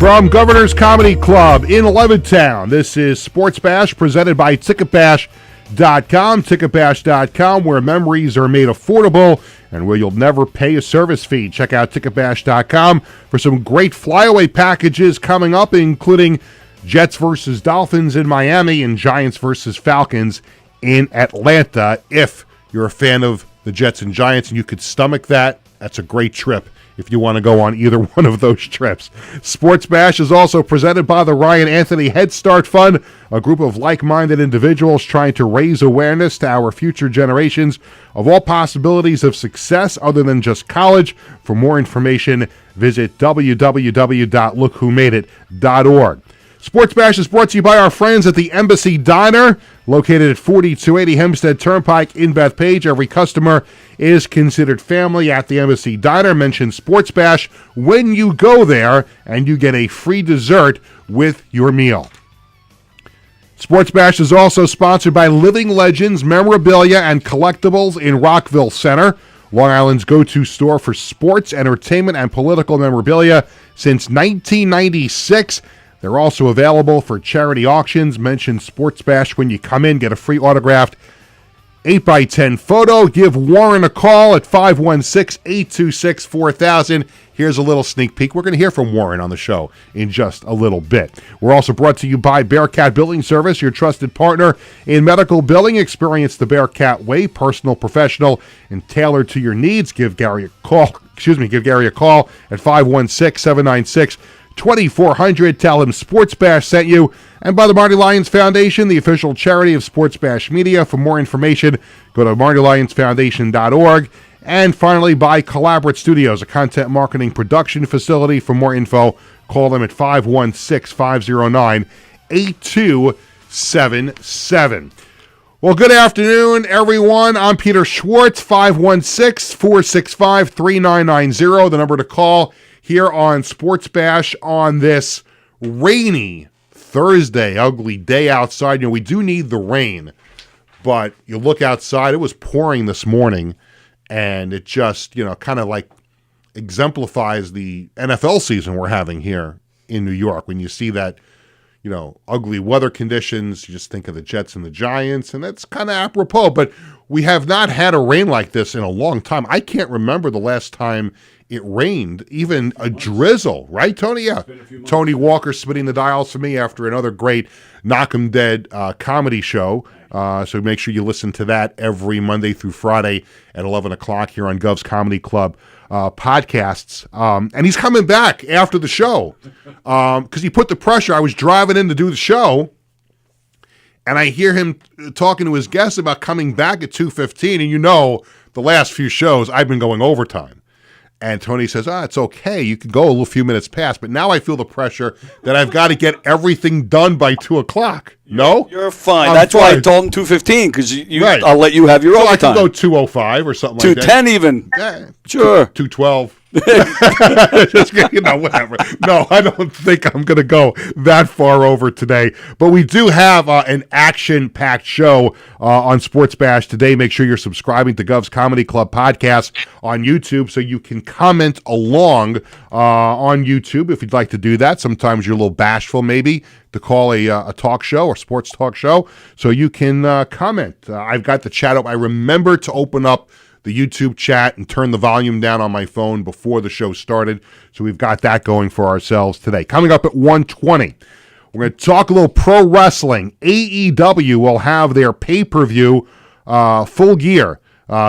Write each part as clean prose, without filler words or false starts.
From Governor's Comedy Club in Levittown, this is Sports Bash presented by TicketBash.com. TicketBash.com, where memories are made affordable and where you'll never pay a service fee. Check out TicketBash.com for some great flyaway packages coming up, including Jets versus Dolphins in Miami and Giants versus Falcons in Atlanta. If you're a fan of the Jets and Giants and you could stomach that, that's a great trip if you want to go on either one of those trips. Sports Bash is also presented by the Ryan Anthony Head Start Fund, a group of like-minded individuals trying to raise awareness to our future generations of all possibilities of success other than just college. For more information, visit www.lookwhomadeit.org. Sports Bash is brought to you by our friends at the Embassy Diner, located at 4280 Hempstead Turnpike in Bethpage. Every customer is considered family at the Embassy Diner. Mention Sports Bash when you go there, and you get a free dessert with your meal. Sports Bash is also sponsored by Living Legends Memorabilia and Collectibles in Rockville Center, Long Island's go-to store for sports, entertainment, and political memorabilia since 1996. They're also available for charity auctions. Mention Sports Bash when you come in. Get a free autographed 8x10 photo. Give Warren a call at 516-826-4000. Here's a little sneak peek. We're going to hear from Warren on the show in just a little bit. We're also brought to you by Bearcat Billing Service, your trusted partner in medical billing. Experience the Bearcat way, personal, professional, and tailored to your needs. Give Gary a call at 516-796-2400. Tell him Sports Bash sent you. And by the Marty Lyons Foundation, the official charity of Sports Bash Media. For more information, go to martylyonsfoundation.org. And finally, by Collaborate Studios, a content marketing production facility. For more info, call them at 516-509-8277. Well, good afternoon, everyone. I'm Peter Schwartz, 516-465-3990, the number to call here on Sports Bash on this rainy Thursday, ugly day outside. You know, we do need the rain, but you look outside, it was pouring this morning, and it just, kind of like exemplifies the NFL season we're having here in New York. When you see that, ugly weather conditions, you just think of the Jets and the Giants, and that's kind of apropos, but we have not had a rain like this in a long time. I can't remember the last time it rained, even a drizzle, right, Tony? Yeah. Tony Walker spinning the dials for me after another great Knock 'em Dead comedy show. So make sure you listen to that every Monday through Friday at 11 o'clock here on Govs Comedy Club podcasts. And he's coming back after the show because he put the pressure. I was driving in to do the show, and I hear him talking to his guests about coming back at 2:15. And the last few shows, I've been going overtime. And Tony says, it's okay. You can go a few minutes past. But now I feel the pressure that I've got to get everything done by 2 o'clock. No? You're fine. That's why I told him 2:15, because right. I'll let you have your overtime. I can go 2:05 or something like that. 2:10 even. Yeah. Sure. 2:12. Just, whatever. No, I don't think I'm going to go that far over today. But we do have an action-packed show on Sports Bash today. Make sure you're subscribing to Govs Comedy Club podcast on YouTube so you can comment along on YouTube if you'd like to do that. Sometimes you're a little bashful maybe to call a talk show or sports talk show, so you can comment. I've got the chat up. I remember to open up the YouTube chat and turn the volume down on my phone before the show started. So we've got that going for ourselves today. Coming up at 1:20, we're going to talk a little pro wrestling. AEW will have their pay-per-view Full Gear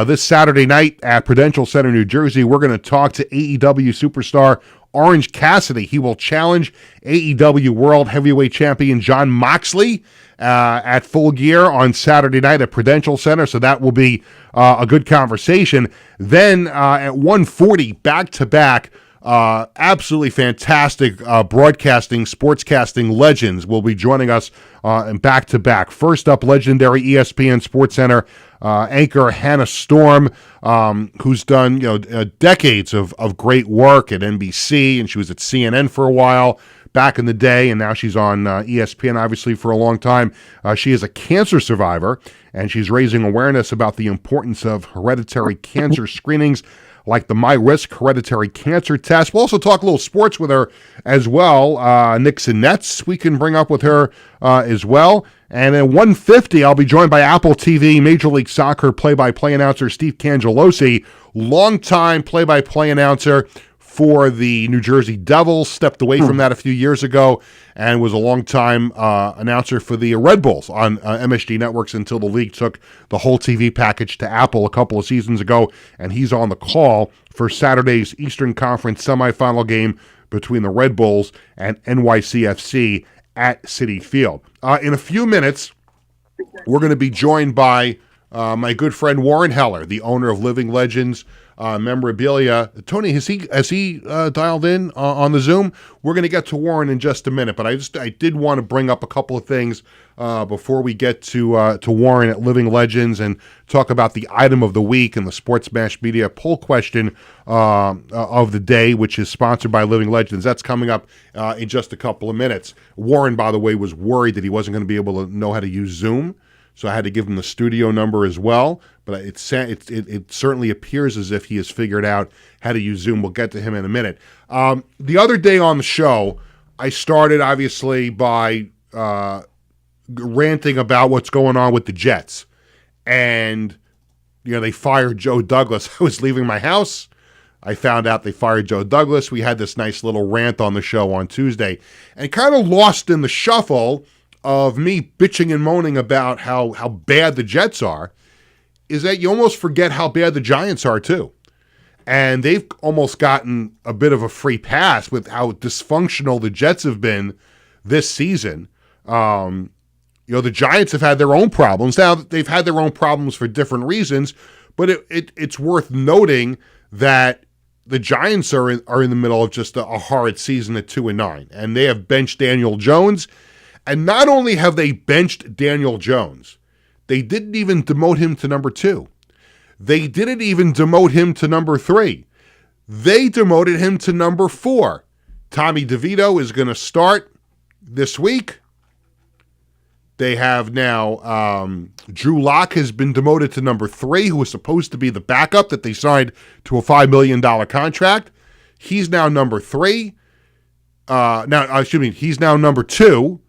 this Saturday night at Prudential Center, New Jersey. We're going to talk to AEW superstar Orange Cassidy. He will challenge AEW World Heavyweight Champion Jon Moxley at Full Gear on Saturday night at Prudential Center, so that will be a good conversation. Then at 1:40, back-to-back, absolutely fantastic broadcasting, sportscasting legends will be joining us back-to-back. First up, legendary ESPN SportsCenter anchor Hannah Storm, who's done decades of great work at NBC, and she was at CNN for a while back in the day, and now she's on ESPN, obviously, for a long time. She is a cancer survivor, and she's raising awareness about the importance of hereditary cancer screenings. like the MyRisk hereditary cancer test. We'll also talk a little sports with her as well. Knicks and Nets we can bring up with her as well. And at 1:50, I'll be joined by Apple TV Major League Soccer play-by-play announcer Steve Cangelosi, longtime play-by-play announcer for the New Jersey Devils, stepped away from that a few years ago and was a longtime announcer for the Red Bulls on MSG Networks until the league took the whole TV package to Apple a couple of seasons ago, and he's on the call for Saturday's Eastern Conference semifinal game between the Red Bulls and NYCFC at Citi Field. In a few minutes, we're going to be joined by my good friend Warren Heller, the owner of Living Legends Memorabilia. Tony, has he dialed in on the Zoom? We're going to get to Warren in just a minute, but I did want to bring up a couple of things before we get to Warren at Living Legends and talk about the item of the week and the Sports Bash Media poll question of the day, which is sponsored by Living Legends. That's coming up in just a couple of minutes. Warren, by the way, was worried that he wasn't going to be able to know how to use Zoom, so I had to give him the studio number as well. But it certainly appears as if he has figured out how to use Zoom. We'll get to him in a minute. The other day on the show, I started, obviously, by ranting about what's going on with the Jets. And, they fired Joe Douglas. I was leaving my house. I found out they fired Joe Douglas. We had this nice little rant on the show on Tuesday. And kind of lost in the shuffle of me bitching and moaning about how bad the Jets are, is that you almost forget how bad the Giants are too. And they've almost gotten a bit of a free pass with how dysfunctional the Jets have been this season. The Giants have had their own problems. Now, they've had their own problems for different reasons, but it's worth noting that the Giants are in the middle of just a horrid season at 2-9, and they have benched Daniel Jones. And not only have they benched Daniel Jones, they didn't even demote him to number 2. They didn't even demote him to number 3. They demoted him to number 4. Tommy DeVito is going to start this week. They have now Drew Lock has been demoted to number 3, who was supposed to be the backup that they signed to a $5 million contract. He's now number 3. He's now number 2.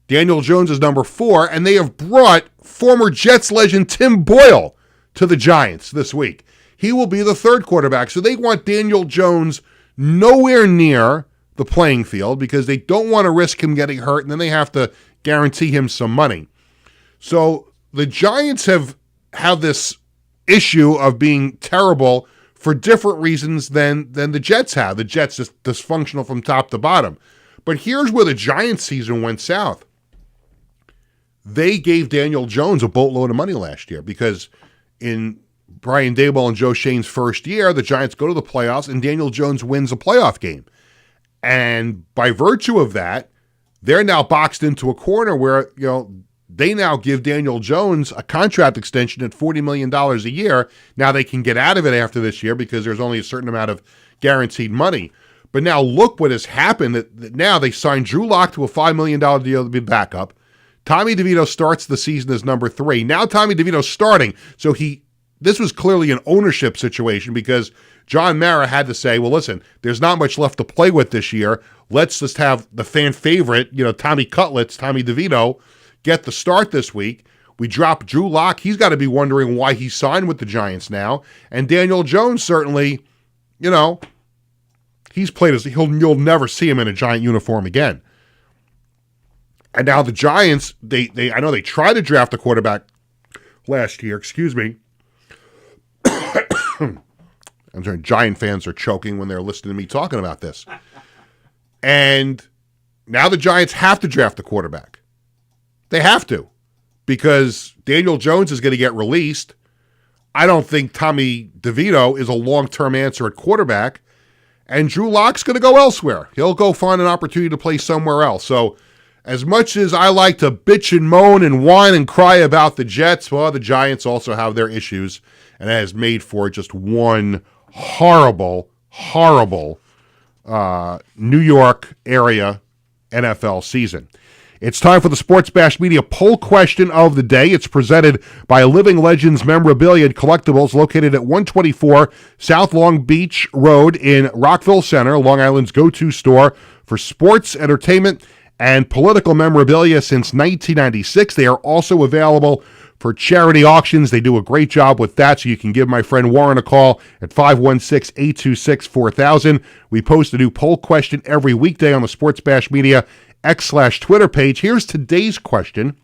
Daniel Jones is number 4, and they have brought former Jets legend Tim Boyle to the Giants this week. He will be the third quarterback, so they want Daniel Jones nowhere near the playing field because they don't want to risk him getting hurt, and then they have to guarantee him some money. So the Giants have this issue of being terrible for different reasons than the Jets have. The Jets is dysfunctional from top to bottom. But here's where the Giants season went south. They gave Daniel Jones a boatload of money last year because in Brian Daboll and Joe Shane's first year, the Giants go to the playoffs and Daniel Jones wins a playoff game. And by virtue of that, they're now boxed into a corner where, they now give Daniel Jones a contract extension at $40 million a year. Now they can get out of it after this year because there's only a certain amount of guaranteed money. But now look what has happened. That now they signed Drew Lock to a $5 million deal to be backup. Tommy DeVito starts the season as number 3. Now Tommy DeVito's starting. So this was clearly an ownership situation because John Mara had to say, well, listen, there's not much left to play with this year. Let's just have the fan favorite, Tommy Cutlets, Tommy DeVito, get the start this week. We drop Drew Lock. He's got to be wondering why he signed with the Giants now. And Daniel Jones certainly, he's played as you'll never see him in a Giant uniform again. And now the Giants, I know they tried to draft a quarterback last year. Excuse me. I'm sorry, Giant fans are choking when they're listening to me talking about this. And now the Giants have to draft a quarterback. They have to because Daniel Jones is going to get released. I don't think Tommy DeVito is a long-term answer at quarterback. And Drew Lock's going to go elsewhere. He'll go find an opportunity to play somewhere else. So as much as I like to bitch and moan and whine and cry about the Jets, well, the Giants also have their issues. And that has made for just one horrible New York area NFL season. It's time for the Sports Bash Media poll question of the day. It's presented by Living Legends Memorabilia and Collectibles, located at 124 South Long Beach Road in Rockville Center, Long Island's go-to store for sports, entertainment, and political memorabilia since 1996. They are also available for charity auctions. They do a great job with that, so you can give my friend Warren a call at 516-826-4000. We post a new poll question every weekday on the Sports Bash Media X/Twitter page. Here's today's question.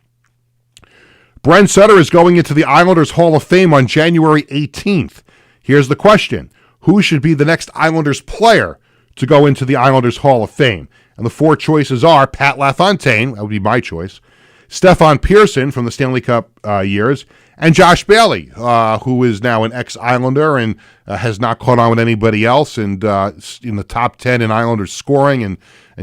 Brent Sutter is going into the Islanders Hall of Fame on January 18th. Here's the question. Who should be the next Islanders player to go into the Islanders Hall of Fame? And the four choices are Pat LaFontaine, that would be my choice, Stefan Pearson from the Stanley Cup years, and Josh Bailey, who is now an ex-Islander and has not caught on with anybody else, and in the top 10 in Islanders scoring and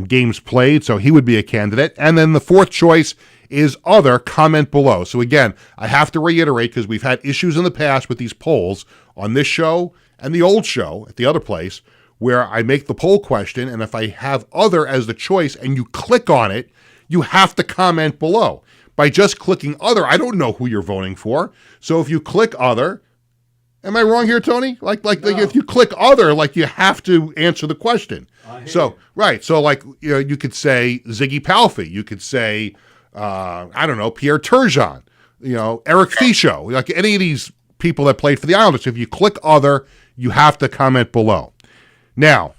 games played, so he would be a candidate. And then the fourth choice is other. Comment below. So again, I have to reiterate, because we've had issues in the past with these polls on this show and the old show at the other place, where I make the poll question, and if I have other as the choice and you click on it, you have to comment below. By just clicking other, I don't know who you're voting for. So if you click other, am I wrong here, Tony? Like if you click other, like you have to answer the question. So right, so like you could say Ziggy Palffy, you could say I don't know, Pierre Turgeon, Eric Fichaud, like any of these people that played for the Islanders. If you click other, you have to comment below. Now,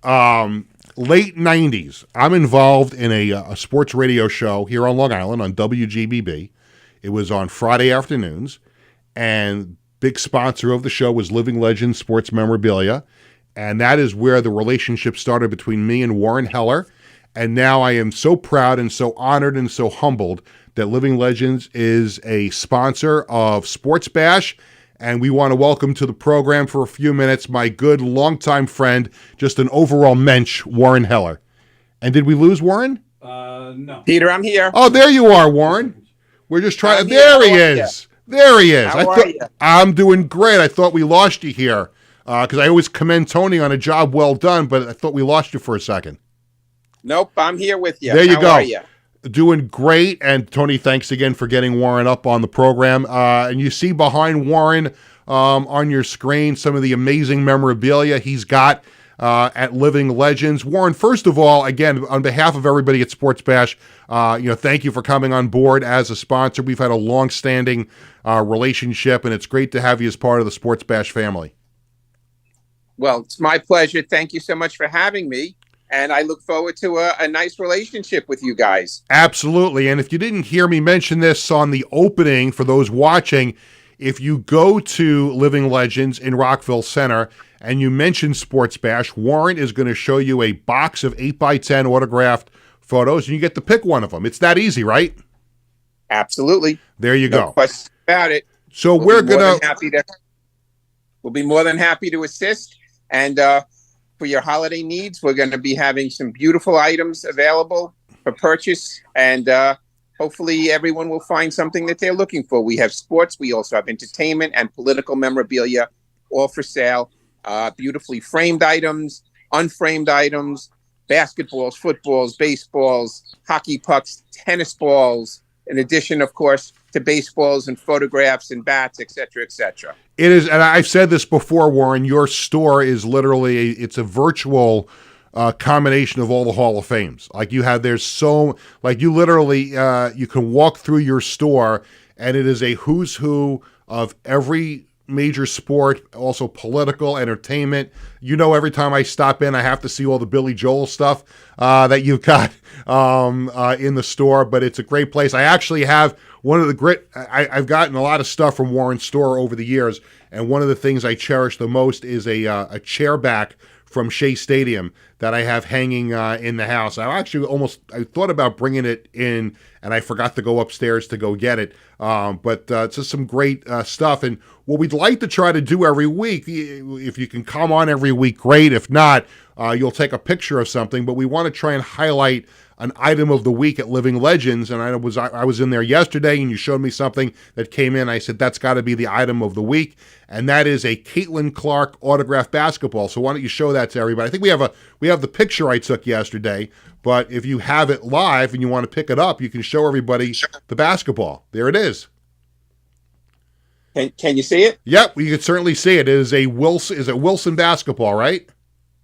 late 90s, I'm involved in a sports radio show here on Long Island on WGBB. It was on Friday afternoons, and big sponsor of the show was Living Legends Sports Memorabilia, and that is where the relationship started between me and Warren Heller. And now I am so proud and so honored and so humbled that Living Legends is a sponsor of Sports Bash. And we want to welcome to the program for a few minutes my good longtime friend, just an overall mensch, Warren Heller. And did we lose Warren? No. Peter, I'm here. Oh, there you are, Warren. We're just trying. There he is. There he is. How are you? I'm doing great. I thought we lost you here because I always commend Tony on a job well done, but I thought we lost you for a second. Nope, I'm here with you. There you go. How are you? Doing great. And Tony, thanks again for getting Warren up on the program. And you see behind Warren on your screen some of the amazing memorabilia he's got at Living Legends. Warren, first of all, again, on behalf of everybody at Sports Bash, thank you for coming on board as a sponsor. We've had a long-standing relationship, and it's great to have you as part of the Sports Bash family. Well, it's my pleasure. Thank you so much for having me. And I look forward to a nice relationship with you guys. Absolutely. And if you didn't hear me mention this on the opening, for those watching, if you go to Living Legends in Rockville Center and you mention Sports Bash, Warren is going to show you a box of 8x10 autographed photos, and you get to pick one of them. It's that easy, right? Absolutely. There you no go. question about it. So we'll be more than happy to assist. And for your holiday needs, we're going to be having some beautiful items available for purchase, and hopefully everyone will find something that they're looking for. We have sports, we also have entertainment and political memorabilia, all for sale. Beautifully framed items, unframed items, basketballs, footballs, baseballs, hockey pucks, tennis balls, in addition, of course, to baseballs and photographs and bats, et cetera, et cetera. It is, and I've said this before, Warren, your store is literally, it's a virtual combination of all the Hall of Fames. Like you literally, you can walk through your store and it is a who's who of every major sport, also political, entertainment. Every time I stop in, I have to see all the Billy Joel stuff that you've got in the store, but it's a great place. I actually have one of the great, I've gotten a lot of stuff from Warren's store over the years, and one of the things I cherish the most is a chair back from Shea Stadium that I have hanging in the house. I thought about bringing it in, and I forgot to go upstairs to go get it. But it's just some great stuff. And what we'd like to try to do every week, if you can come on every week, great. If not, you'll take a picture of something. But we want to try and highlight an item of the week at Living Legends, and I was in there yesterday, and you showed me something that came in. I said that's got to be the item of the week, and that is a Caitlin Clark autographed basketball. So why don't you show that to everybody? I think we have the picture I took yesterday, but if you have it live and you want to pick it up, you can show everybody the basketball. There it is. Can you see it? Yep, you can certainly see it. It is a Wilson basketball, right?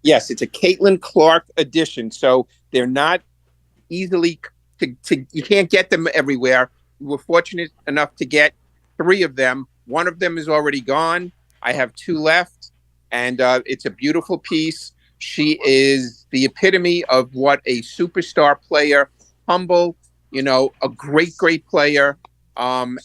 Yes, it's a Caitlin Clark edition. So they're not easily you can't get them everywhere. We were fortunate enough to get 3 of them. One of them is already gone. I have 2 left, and it's a beautiful piece. She is the epitome of what a superstar player, humble, a great player, and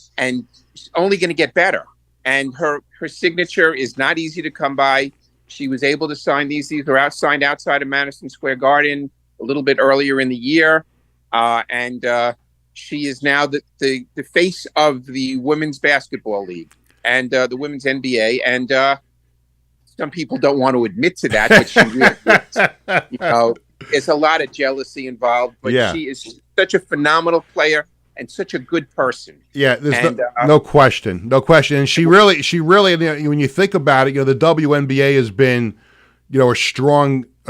she's only going to get better. And her signature is not easy to come by. She was able to sign these. These were signed outside of Madison Square Garden a little bit earlier in the year. And she is now the face of the Women's Basketball League and the Women's NBA. And some people don't want to admit to that, but she really is. There's a lot of jealousy involved, but she is such a phenomenal player and such a good person. Yeah, there's no question. And she really, when you think about it, the WNBA has been, a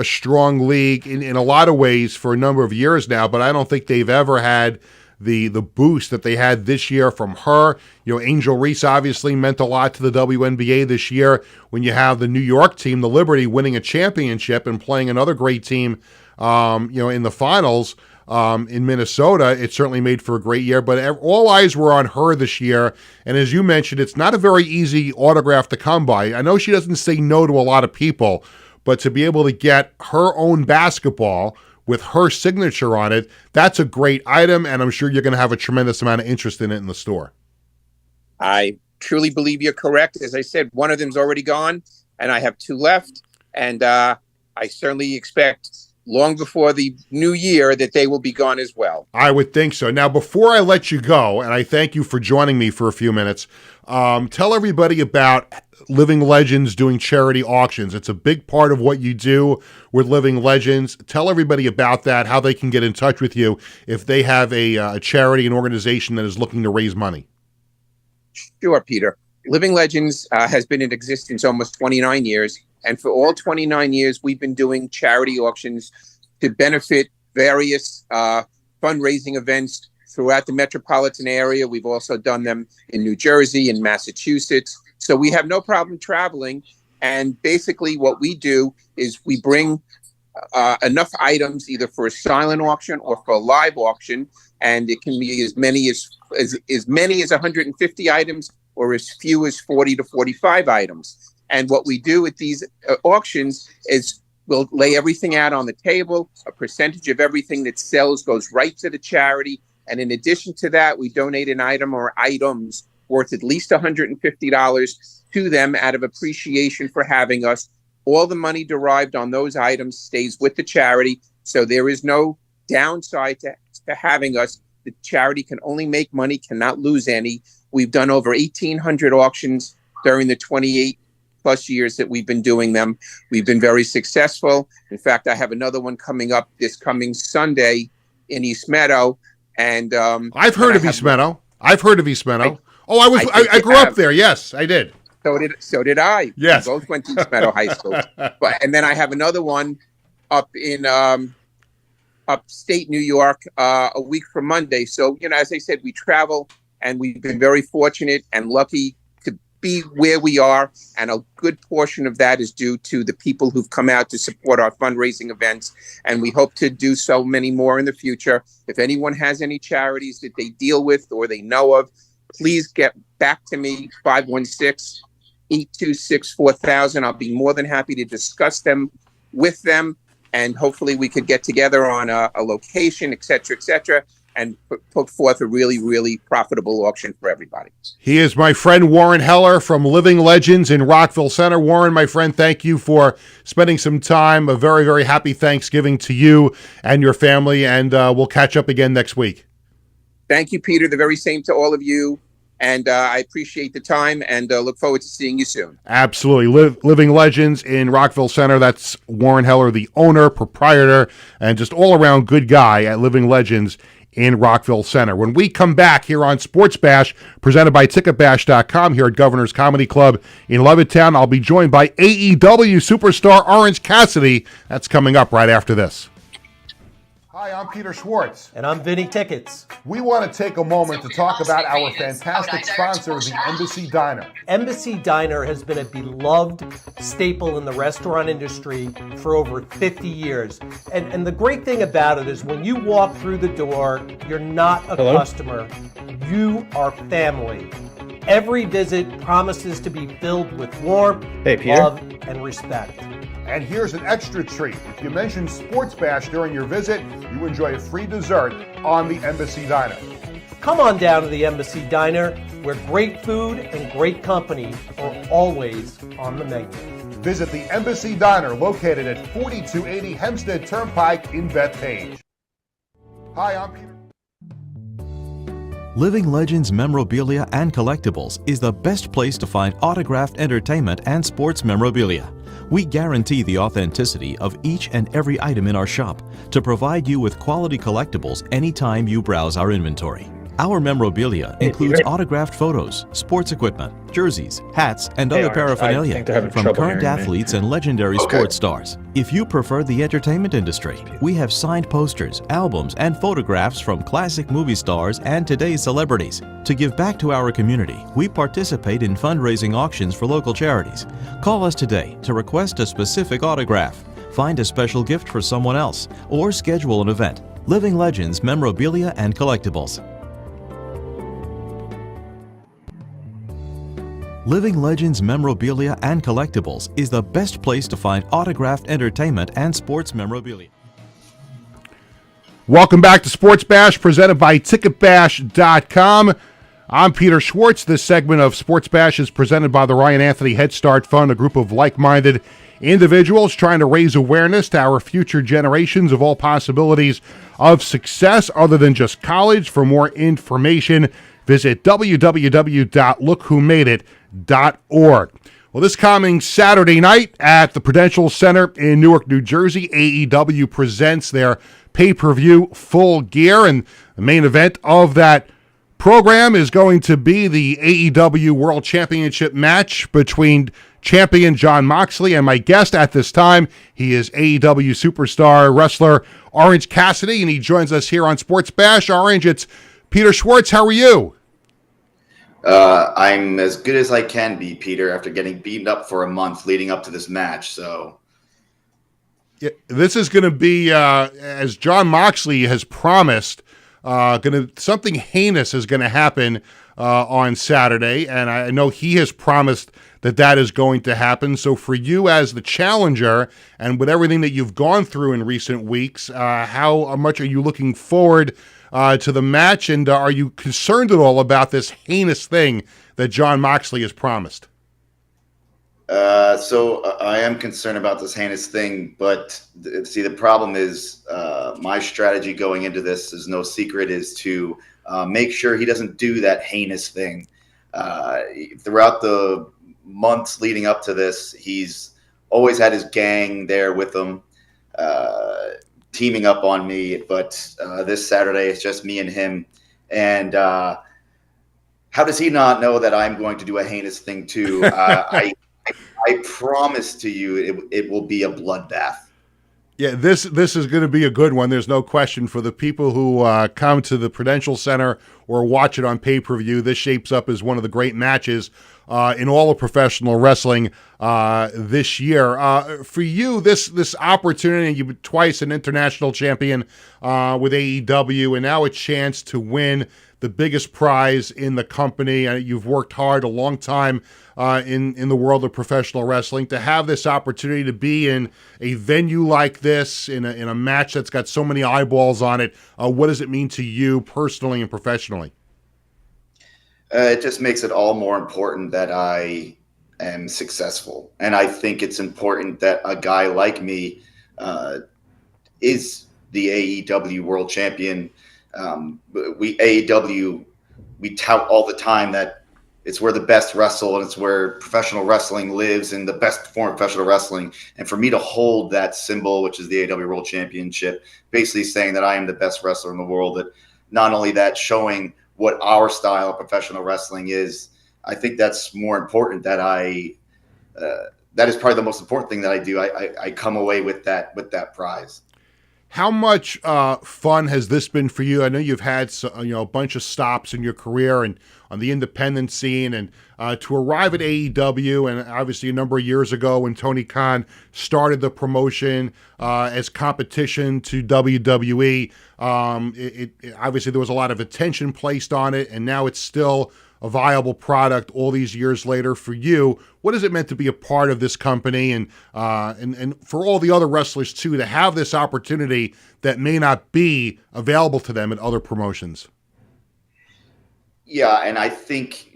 strong league in a lot of ways for a number of years now, but I don't think they've ever had the boost that they had this year from her. Angel Reese obviously meant a lot to the WNBA this year. When you have the New York team, the Liberty, winning a championship and playing another great team, in the finals in Minnesota, it certainly made for a great year. But all eyes were on her this year. And as you mentioned, it's not a very easy autograph to come by. I know she doesn't say no to a lot of people, but to be able to get her own basketball with her signature on it, that's a great item, and I'm sure you're going to have a tremendous amount of interest in it in the store. I truly believe you're correct. As I said, one of them's already gone, and I have 2 left, and I certainly expect long before the new year that they will be gone as well. I would think so. Now, before I let you go, and I thank you for joining me for a few minutes, tell everybody about Living Legends doing charity auctions. It's a big part of what you do with Living Legends. Tell everybody about that, how they can get in touch with you if they have a charity, an organization that is looking to raise money. Sure, Peter. Living Legends has been in existence almost 29 years. And for all 29 years, we've been doing charity auctions to benefit various fundraising events throughout the metropolitan area. We've also done them in New Jersey and Massachusetts. So we have no problem traveling. And basically what we do is we bring enough items either for a silent auction or for a live auction. And it can be as many as 150 items or as few as 40 to 45 items. And what we do at these auctions is we'll lay everything out on the table. A percentage of everything that sells goes right to the charity. And in addition to that, we donate an item or items worth at least $150 to them out of appreciation for having us. All the money derived on those items stays with the charity. So there is no downside to having us. The charity can only make money, cannot lose any. We've done over 1,800 auctions during the 28 plus years that we've been doing them. We've been very successful. In fact, I have another one coming up this coming Sunday in East Meadow. And I've heard of East Meadow. I grew up there. Yes, I did. So did I. Yes. We both went to East Meadow High School. And then I have another one up in upstate New York a week from Monday. So, as I said, we travel, and we've been very fortunate and lucky to be where we are. And a good portion of that is due to the people who've come out to support our fundraising events. And we hope to do so many more in the future. If anyone has any charities that they deal with or they know of, please get back to me, 516-826-4000. I'll be more than happy to discuss them with them. And hopefully we could get together on a location, et cetera, and put forth a really, really profitable auction for everybody. He is my friend Warren Heller from Living Legends in Rockville Center. Warren, my friend, thank you for spending some time. A very, very happy Thanksgiving to you and your family, and we'll catch up again next week. Thank you, Peter. The very same to all of you. And I appreciate the time and look forward to seeing you soon. Absolutely. Living Legends in Rockville Center. That's Warren Heller, the owner, proprietor, and just all-around good guy at Living Legends in Rockville Center. When we come back here on Sports Bash, presented by TicketBash.com here at Governor's Comedy Club in Levittown, I'll be joined by AEW superstar Orange Cassidy. That's coming up right after this. Hi, I'm Peter Schwartz. And I'm Vinny Tickets. We want to take a moment to talk about our fantastic sponsor, the Embassy Diner. Embassy Diner has been a beloved staple in the restaurant industry for over 50 years. And the great thing about it is when you walk through the door, you're not a customer, you are family. Every visit promises to be filled with warmth, love, and respect. And here's an extra treat. If you mention Sports Bash during your visit, you enjoy a free dessert on the Embassy Diner. Come on down to the Embassy Diner, where great food and great company are always on the menu. Visit the Embassy Diner, located at 4280 Hempstead Turnpike in Bethpage. Hi, I'm Peter. Living Legends Memorabilia and Collectibles is the best place to find autographed entertainment and sports memorabilia. We guarantee the authenticity of each and every item in our shop to provide you with quality collectibles anytime you browse our inventory. Our memorabilia includes autographed photos, sports equipment, jerseys, hats, and other paraphernalia from current athletes and legendary sports stars. If you prefer the entertainment industry, we have signed posters, albums, and photographs from classic movie stars and today's celebrities. To give back to our community, we participate in fundraising auctions for local charities. Call us today to request a specific autograph, find a special gift for someone else, or schedule an event. Living Legends Memorabilia and Collectibles. Living Legends Memorabilia and Collectibles is the best place to find autographed entertainment and sports memorabilia. Welcome back to Sports Bash, presented by TicketBash.com. I'm Peter Schwartz. This segment of Sports Bash is presented by the Ryan Anthony Head Start Fund, a group of like-minded individuals trying to raise awareness to our future generations of all possibilities of success other than just college. For more information, visit www.lookwhomadeit.org. Well, this coming Saturday night at the Prudential Center in Newark, New Jersey, AEW presents their pay-per-view Full Gear, and the main event of that program is going to be the AEW World Championship match between champion Jon Moxley and my guest at this time. He is AEW superstar wrestler Orange Cassidy, and he joins us here on Sports Bash. Orange, it's Peter Schwartz. How are you? I'm as good as I can be, Peter, after getting beaten up for a month leading up to this match. So, yeah, this is going to be, as Jon Moxley has promised, something heinous is going to happen on Saturday, and I know he has promised that is going to happen. So, for you as the challenger, and with everything that you've gone through in recent weeks, how much are you looking forward to the match, and are you concerned at all about this heinous thing that Jon Moxley has promised? So I am concerned about this heinous thing, but see, the problem is my strategy going into this is no secret, is to make sure he doesn't do that heinous thing. Throughout the months leading up to this, he's always had his gang there with him, teaming up on me, but this Saturday it's just me and him. And how does he not know that I'm going to do a heinous thing too? I promise to you it will be a bloodbath. Yeah, this is going to be a good one. There's no question. For the people who come to the Prudential Center or watch it on pay-per-view, this shapes up as one of the great matches in all of professional wrestling this year. For you, this opportunity, you've been twice an international champion with AEW, and now a chance to win the biggest prize in the company. You've worked hard a long time in the world of professional wrestling. To have this opportunity to be in a venue like this, in a match that's got so many eyeballs on it, what does it mean to you personally and professionally? It just makes it all more important that I am successful. And I think it's important that a guy like me is the AEW World Champion. AEW we tout all the time that it's where the best wrestle and it's where professional wrestling lives and the best form of professional wrestling. And for me to hold that symbol, which is the AEW World Championship, basically saying that I am the best wrestler in the world, that not only that, showing what our style of professional wrestling is, I think that's more important. That is probably the most important thing that I do. I come away with that prize. How much fun has this been for you? I know you've had a bunch of stops in your career and on the independent scene, and to arrive at AEW, and obviously a number of years ago when Tony Khan started the promotion as competition to WWE, it obviously there was a lot of attention placed on it, and now it's still a viable product all these years later for you. What has it meant to be a part of this company, and for all the other wrestlers too, to have this opportunity that may not be available to them at other promotions? Yeah, and I think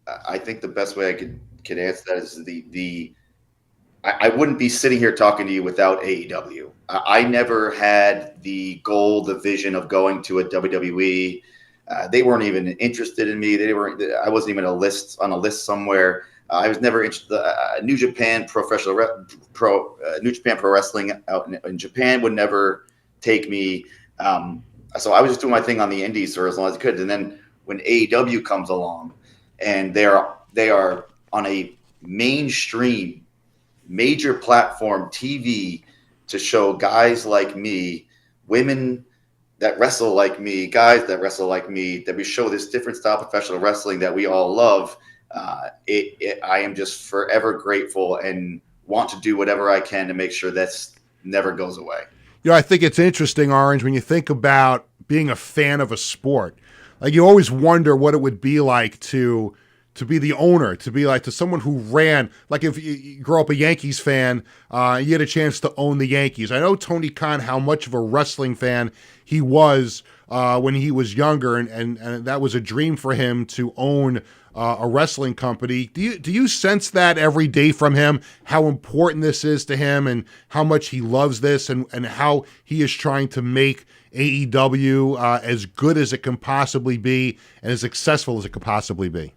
I think the best way I could answer that is I wouldn't be sitting here talking to you without AEW. I never had the goal, the vision of going to a WWE. They weren't even interested in me. I wasn't even on a list somewhere. I was never interested. New Japan Pro Wrestling out in Japan would never take me. So I was just doing my thing on the indies for as long as I could. And then when AEW comes along, and they are on a mainstream, major platform TV to show guys like me, women that wrestle like me, guys that wrestle like me, that we show this different style of professional wrestling that we all love. I am just forever grateful and want to do whatever I can to make sure that's never goes away. I think it's interesting, Orange, when you think about being a fan of a sport. Like, you always wonder what it would be like to be the owner, to someone who ran, like if you grew up a Yankees fan, you had a chance to own the Yankees. I know Tony Khan, how much of a wrestling fan he was when he was younger, and that was a dream for him to own a wrestling company. Do you sense that every day from him, how important this is to him and how much he loves this, and how he is trying to make AEW as good as it can possibly be and as successful as it could possibly be?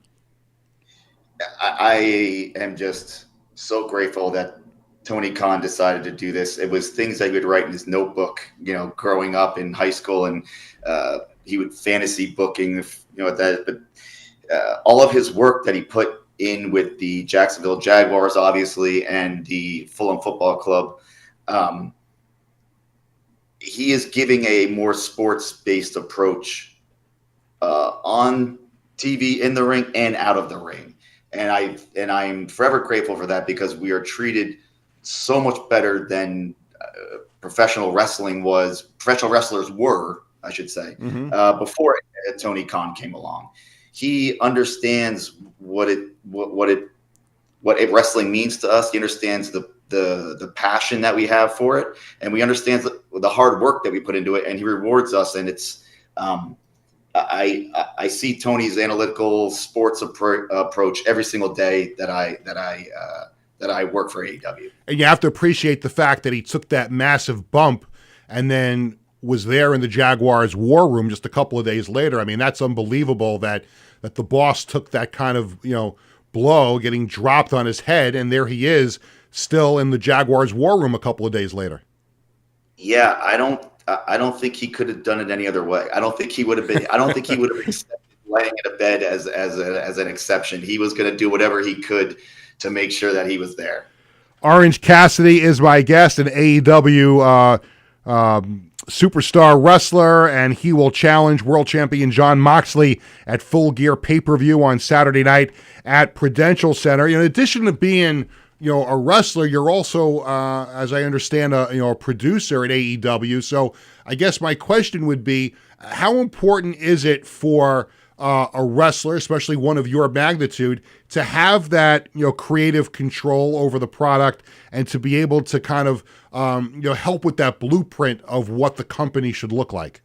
I am just so grateful that Tony Khan decided to do this. It was things that he would write in his notebook, growing up in high school, and he would fantasy booking, but all of his work that he put in with the Jacksonville Jaguars, obviously, and the Fulham Football Club, he is giving a more sports-based approach on TV, in the ring, and out of the ring. And I'm forever grateful for that, because we are treated so much better than professional wrestlers were, I should say, before Tony Khan came along. He understands what wrestling means to us. He understands the passion that we have for it, and we understand the hard work that we put into it, and he rewards us. And it's I see Tony's analytical sports approach every single day that I work for AEW. And you have to appreciate the fact that he took that massive bump and then was there in the Jaguars' war room just a couple of days later. I mean, that's unbelievable that the boss took that kind of blow, getting dropped on his head, and there he is still in the Jaguars' war room a couple of days later. Yeah, I don't think he could have done it any other way. I don't think he would have accepted laying in a bed as an exception. He was going to do whatever he could to make sure that he was there. Orange Cassidy is my guest, an AEW superstar wrestler, and he will challenge world champion Jon Moxley at Full Gear pay-per-view on Saturday night at Prudential Center. In addition to being a wrestler, you're also, as I understand, a producer at AEW. So I guess my question would be, how important is it for a wrestler, especially one of your magnitude, to have that creative control over the product and to be able to kind of help with that blueprint of what the company should look like?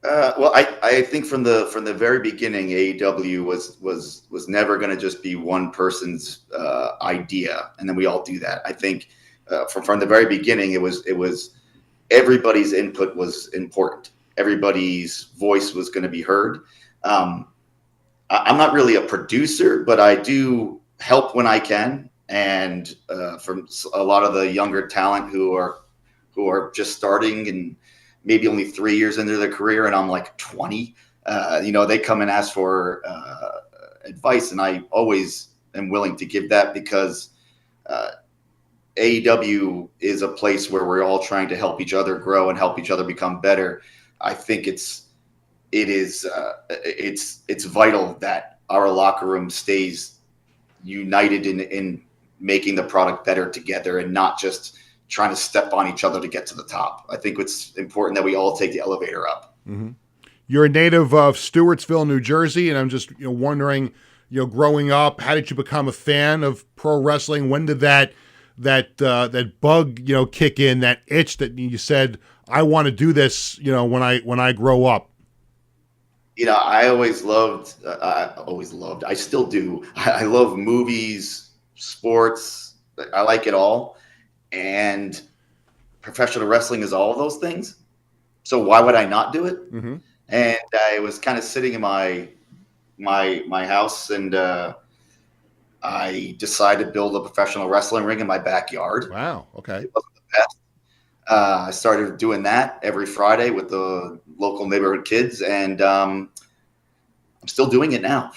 Well, I think from the very beginning, AEW was never going to just be one person's idea, and then we all do that. I think from the very beginning, it was everybody's input was important. everybody's voice was going to be heard. I'm not really a producer, but I do help when I can. And from a lot of the younger talent who are just starting and maybe only 3 years into their career, and I'm like 20, they come and ask for advice, and I always am willing to give that, because AEW is a place where we're all trying to help each other grow and help each other become better. I think it's vital that our locker room stays united in making the product better together and not just trying to step on each other to get to the top. I think it's important that we all take the elevator up. Mm-hmm. You're a native of Stewartsville, New Jersey, and I'm just wondering, growing up, how did you become a fan of pro wrestling? When did that bug kick in, that itch that you said, I want to do this when I grow up? I always loved, I still do. I love movies, sports. I like it all. And professional wrestling is all of those things. So why would I not do it? Mm-hmm. And I was kind of sitting in my house, and I decided to build a professional wrestling ring in my backyard. Wow. Okay. It wasn't the best. I started doing that every Friday with the local neighborhood kids, and I'm still doing it now.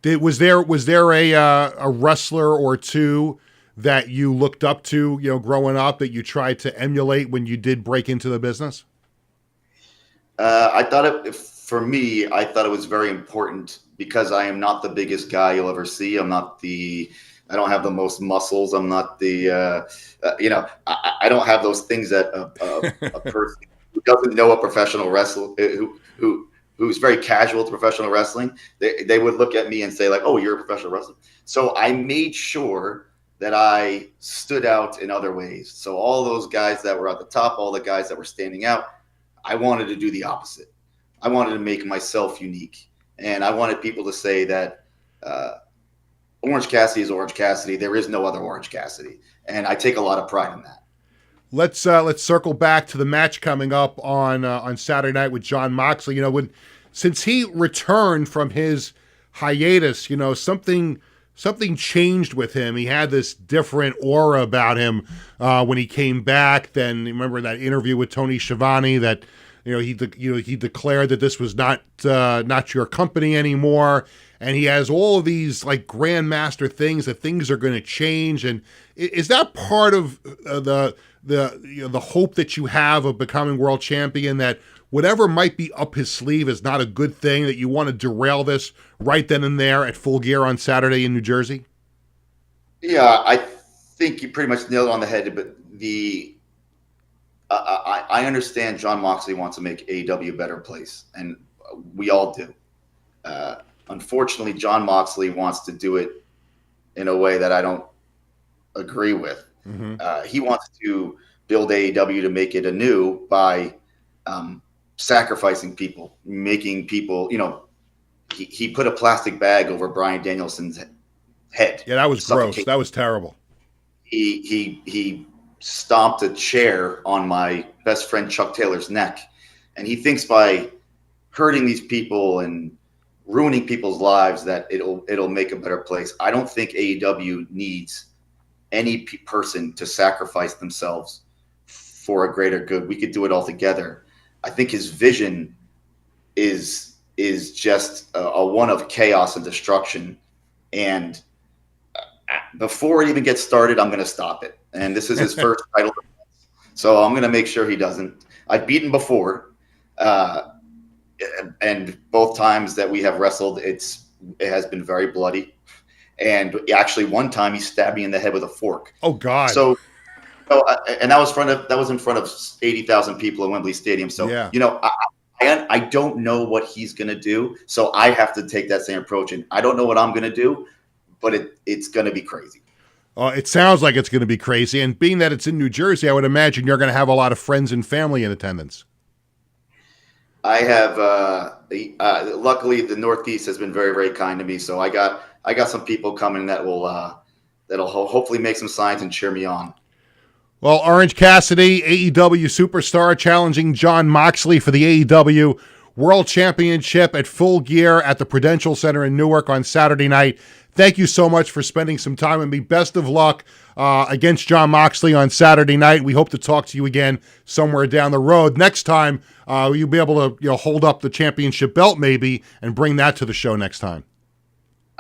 Was there a wrestler or two that you looked up to, growing up, that you tried to emulate when you did break into the business? I thought it was very important, because I am not the biggest guy you'll ever see. I don't have the most muscles. I'm not I don't have those things that a person who doesn't know a professional wrestler, who's very casual to professional wrestling, they would look at me and say, like, oh, you're a professional wrestler. So I made sure that I stood out in other ways. So all those guys that were at the top, all the guys that were standing out, I wanted to do the opposite. I wanted to make myself unique. And I wanted people to say that Orange Cassidy is Orange Cassidy. There is no other Orange Cassidy. And I take a lot of pride in that. Let's circle back to the match coming up on Saturday night with Jon Moxley. Since he returned from his hiatus, something changed with him. He had this different aura about him when he came back. Then remember that interview with Tony Schiavone that he declared that this was not your company anymore, and he has all of these like grandmaster things that things are going to change. And is that part of the hope that you have of becoming world champion, that whatever might be up his sleeve is not a good thing, that you want to derail this right then and there at Full Gear on Saturday in New Jersey? Yeah, I think you pretty much nailed it on the head, but I understand Jon Moxley wants to make AEW a better place, and we all do. Unfortunately, Jon Moxley wants to do it in a way that I don't agree with. Mm-hmm. He wants to build AEW to make it anew by sacrificing people, making people, he put a plastic bag over Bryan Danielson's head. Yeah, that was gross. That was terrible. He stomped a chair on my best friend Chuck Taylor's neck, and he thinks by hurting these people and ruining people's lives that it'll make a better place. I don't think AEW needs any person to sacrifice themselves for a greater good. We could do it all together. I think his vision is just a one of chaos and destruction. And before it even gets started, I'm going to stop it. And this is his first title defense, so I'm going to make sure he doesn't. I've beaten before, and both times that we have wrestled, it has been very bloody. And actually, one time he stabbed me in the head with a fork. Oh God! And that was in front of 80,000 people at Wembley Stadium. So yeah. I don't know what he's going to do, so I have to take that same approach. And I don't know what I'm going to do, but it's going to be crazy. It sounds like it's going to be crazy. And being that it's in New Jersey, I would imagine you're going to have a lot of friends and family in attendance. I have. Luckily, the Northeast has been very, very kind to me. So I got some people coming that'll hopefully make some signs and cheer me on. Well, Orange Cassidy, AEW superstar, challenging Jon Moxley for the AEW World Championship at Full Gear at the Prudential Center in Newark on Saturday night. Thank you so much for spending some time with me. Best of luck against Jon Moxley on Saturday night. We hope to talk to you again somewhere down the road. Next time, you'll be able to hold up the championship belt maybe and bring that to the show next time.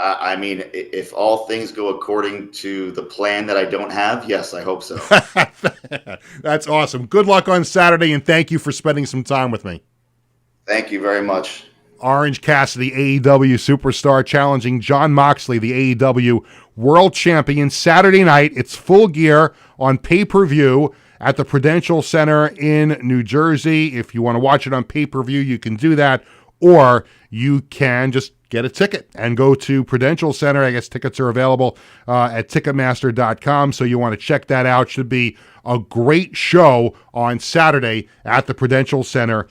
I mean, if all things go according to the plan that I don't have, yes, I hope so. That's awesome. Good luck on Saturday, and thank you for spending some time with me. Thank you very much. Orange Cassidy, AEW superstar, challenging Jon Moxley, the AEW World Champion, Saturday night. It's Full Gear on pay-per-view at the Prudential Center in New Jersey. If you want to watch it on pay-per-view, you can do that, or you can just get a ticket and go to Prudential Center. I guess tickets are available at Ticketmaster.com, so you want to check that out. Should be a great show on Saturday at the Prudential Center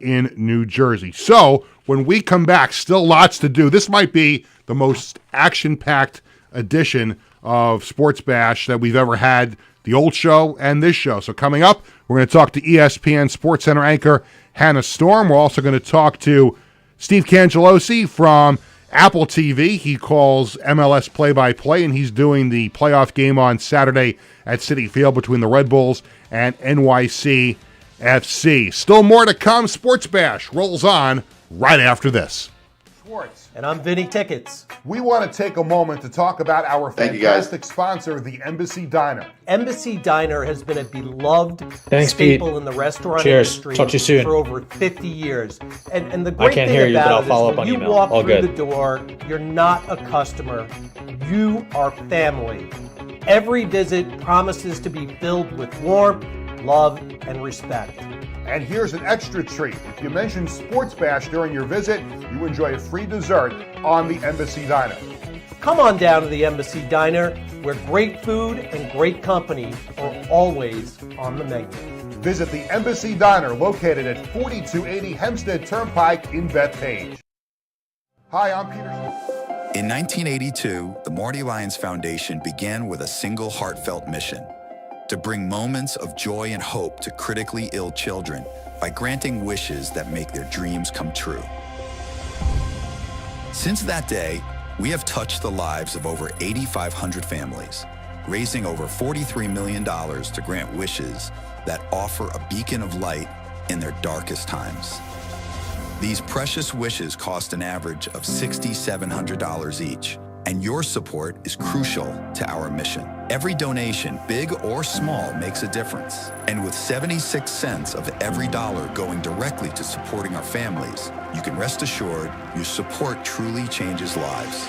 in New Jersey. So when we come back, still lots to do. This might be the most action-packed edition of Sports Bash that we've ever had, the old show and this show. So coming up, we're going to talk to ESPN SportsCenter anchor Hannah Storm. We're also going to talk to Steve Cangelosi from Apple TV. He calls MLS play-by-play, and he's doing the playoff game on Saturday at Citi Field between the Red Bulls and NYC FC. Still more to come. Sports Bash rolls on right after this. Schwartz. And I'm Vinny Tickets. We want to take a moment to talk about our fantastic sponsor, the Embassy Diner. Embassy Diner has been a beloved Thanks, staple Pete. in the restaurant Cheers. industry Talk to you soon. for over 50 years. And the great can't thing hear you, but about I'll it follow is up when on you email. walk All through good. the door, you're not a customer. You are family. Every visit promises to be filled with warmth, love, and respect. And here's an extra treat. If you mention Sports Bash during your visit, you enjoy a free dessert on the Embassy Diner. Come on down to the Embassy Diner, where great food and great company are always on the menu. Visit the Embassy Diner, located at 4280 Hempstead Turnpike in Bethpage. Hi, I'm Peter. In 1982, the Marty Lyons Foundation began with a single heartfelt mission: to bring moments of joy and hope to critically ill children by granting wishes that make their dreams come true. Since that day, we have touched the lives of over 8,500 families, raising over $43 million to grant wishes that offer a beacon of light in their darkest times. These precious wishes cost an average of $6,700 each, and your support is crucial to our mission. Every donation, big or small, makes a difference. And with 76 cents of every dollar going directly to supporting our families, you can rest assured your support truly changes lives.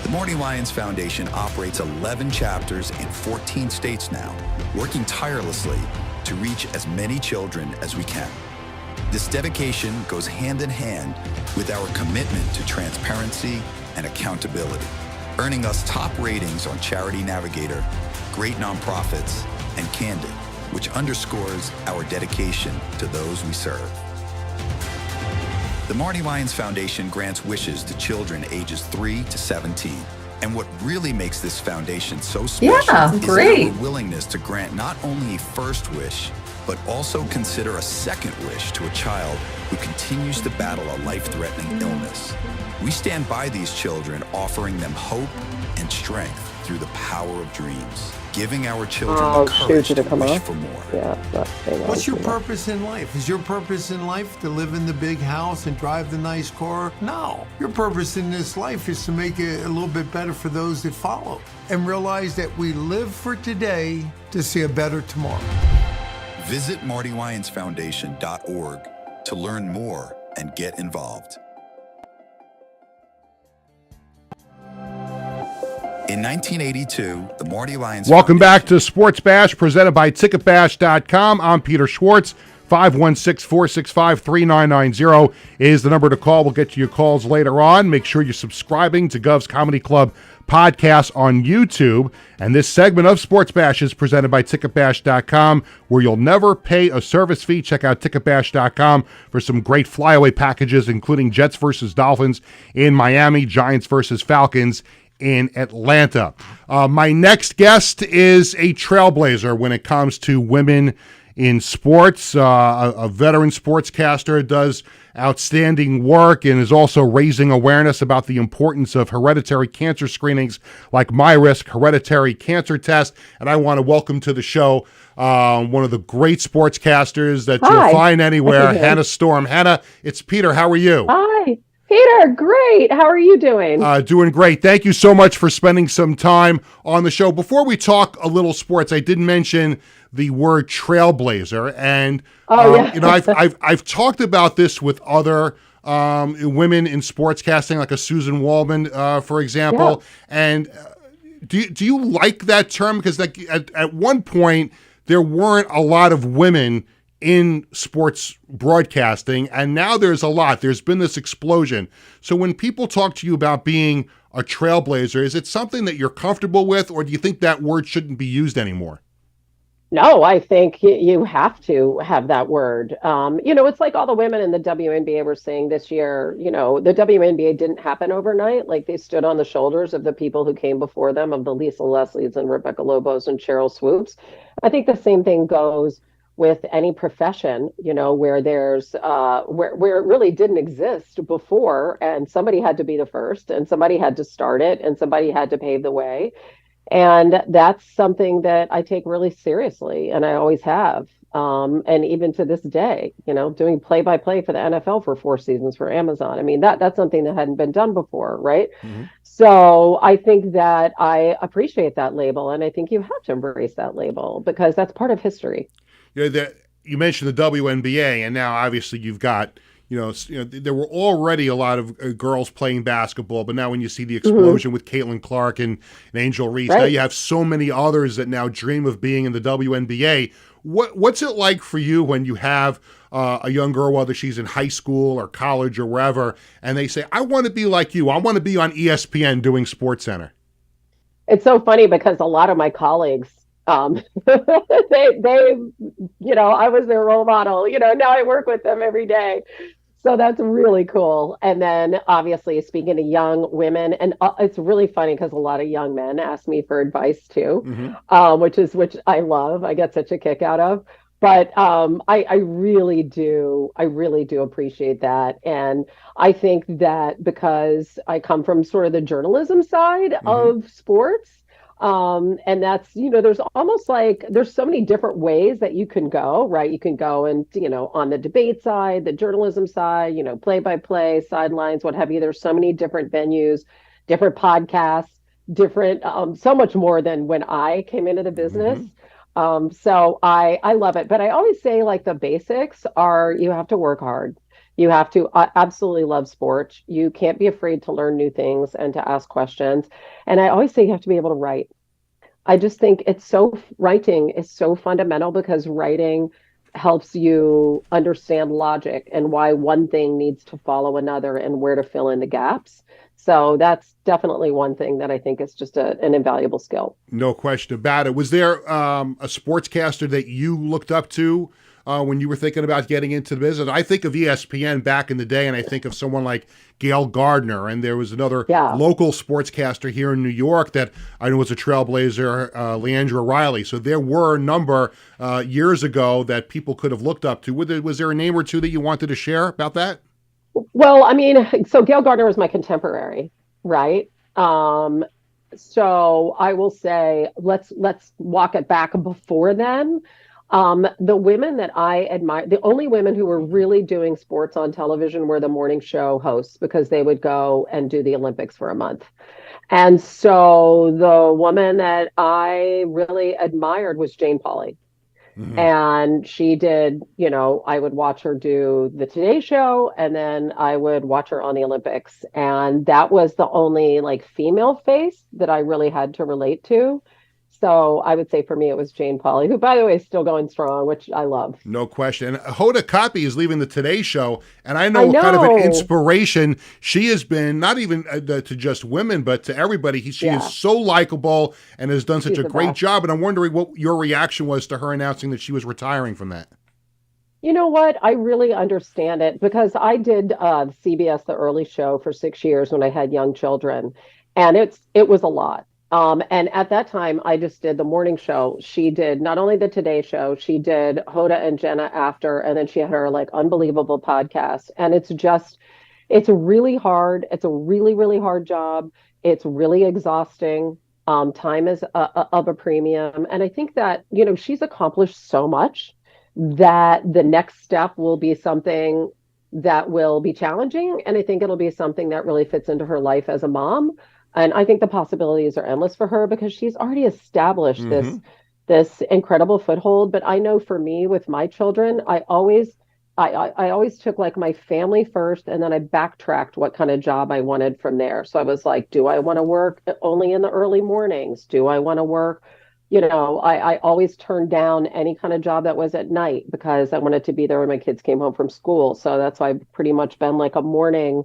The Marty Lyons Foundation operates 11 chapters in 14 states now, working tirelessly to reach as many children as we can. This dedication goes hand in hand with our commitment to transparency and accountability, earning us top ratings on Charity Navigator, Great Nonprofits, and Candid, which underscores our dedication to those we serve. The Marty Lyons Foundation grants wishes to children ages 3 to 17. And what really makes this foundation so special is our willingness to grant not only a first wish, but also consider a second wish to a child who continues to battle a life-threatening illness. We stand by these children, offering them hope and strength through the power of dreams, giving our children the courage to wish for more. What's your purpose in life? Is your purpose in life to live in the big house and drive the nice car? No. Your purpose in this life is to make it a little bit better for those that follow, and realize that we live for today to see a better tomorrow. Visit MartyLyonsFoundation.org to learn more and get involved. In 1982, the Marty Lyons Welcome back to Sports Bash, presented by TicketBash.com. I'm Peter Schwartz. 516-465-3990 is the number to call. We'll get to your calls later on. Make sure you're subscribing to Govs Comedy Club podcast on YouTube. And this segment of Sports Bash is presented by TicketBash.com, where you'll never pay a service fee. Check out TicketBash.com for some great flyaway packages, including Jets versus Dolphins in Miami, Giants versus Falcons in Atlanta. My next guest is a trailblazer when it comes to women in sports, a veteran sportscaster, does outstanding work and is also raising awareness about the importance of hereditary cancer screenings like MyRisk Hereditary Cancer Test. And I want to welcome to the show one of the great sportscasters that you'll find anywhere, Hannah Storm. Hannah, it's Peter. How are you? Hi. Peter, great. How are you doing? Doing great. Thank you so much for spending some time on the show. Before we talk a little sports, I did mention the word trailblazer, and I've talked about this with other women in sportscasting, like a Susan Waldman, for example. Yeah. And do you like that term? Because at one point there weren't a lot of women in sports broadcasting, and now there's a lot. There's been this explosion. So when people talk to you about being a trailblazer, is it something that you're comfortable with, or do you think that word shouldn't be used anymore? No, I think you have to have that word. It's like all the women in the WNBA were saying this year, the WNBA didn't happen overnight. Like, they stood on the shoulders of the people who came before them, of the Lisa Leslies and Rebecca Lobos and Cheryl Swoops. I think the same thing goes with any profession, where there's where it really didn't exist before, and somebody had to be the first, and somebody had to start it, and somebody had to pave the way. And that's something that I take really seriously, and I always have. And even to this day, doing play-by-play for the NFL for 4 seasons for Amazon. I mean, that's something that hadn't been done before, right? Mm-hmm. So I think that I appreciate that label, and I think you have to embrace that label because that's part of history. You mentioned the WNBA, and now obviously you've got, there were already a lot of girls playing basketball, but now when you see the explosion with Caitlin Clark and Angel Reese, now you have so many others that now dream of being in the WNBA. What's it like for you when you have a young girl, whether she's in high school or college or wherever, and they say, I want to be like you. I want to be on ESPN doing SportsCenter. It's so funny because a lot of my colleagues, they I was their role model, now I work with them every day. So that's really cool. And then obviously speaking to young women, and it's really funny because a lot of young men ask me for advice too, which I love. I get such a kick out of. But I really do appreciate that. And I think that because I come from sort of the journalism side of sports, and that's, there's almost like, there's so many different ways that you can go, right? You can go and, on the debate side, the journalism side, play-by-play, sidelines, what have you. There's so many different venues, different podcasts, different, so much more than when I came into the business. So I love it. But I always say, like, the basics are, you have to work hard. You have to absolutely love sports. You can't be afraid to learn new things and to ask questions. And I always say you have to be able to write. I just think writing is so fundamental because writing helps you understand logic and why one thing needs to follow another and where to fill in the gaps. So that's definitely one thing that I think is just an invaluable skill. No question about it. Was there a sportscaster that you looked up to when you were thinking about getting into the business? I think of ESPN back in the day, and I think of someone like Gail Gardner, and there was another local sportscaster here in New York that I know was a trailblazer, Leandra Riley. So there were a number years ago that people could have looked up to. Was there a name or two that you wanted to share about that? Well, I mean, so Gail Gardner was my contemporary, right? So I will say, let's walk it back before then. The women that I admire, the only women who were really doing sports on television were the morning show hosts, because they would go and do the Olympics for a month. And so the woman that I really admired was Jane Pauley. And she did, I would watch her do the Today Show, and then I would watch her on the Olympics. And that was the only female face that I really had to relate to. So I would say for me, it was Jane Pauley, who, by the way, is still going strong, which I love. No question. And Hoda Kotb is leaving the Today Show, and I know kind of an inspiration she has been, not even to just women, but to everybody. She is so likable and has done such a great job. And I'm wondering what your reaction was to her announcing that she was retiring from that. You know what? I really understand it because I did CBS The Early Show for 6 years when I had young children. And it was a lot. And at that time, I just did the morning show. She did not only the Today Show, she did Hoda and Jenna after, and then she had her like unbelievable podcast. And it's really hard. It's a really, really hard job. It's really exhausting. Time is of a premium. And I think that, she's accomplished so much that the next step will be something that will be challenging. And I think it'll be something that really fits into her life as a mom. And I think the possibilities are endless for her because she's already established this incredible foothold. But I know for me with my children, I always took like my family first, and then I backtracked what kind of job I wanted from there. So I was like, do I want to work only in the early mornings? Do I want to work? I always turned down any kind of job that was at night because I wanted to be there when my kids came home from school. So that's why I've pretty much been like a morning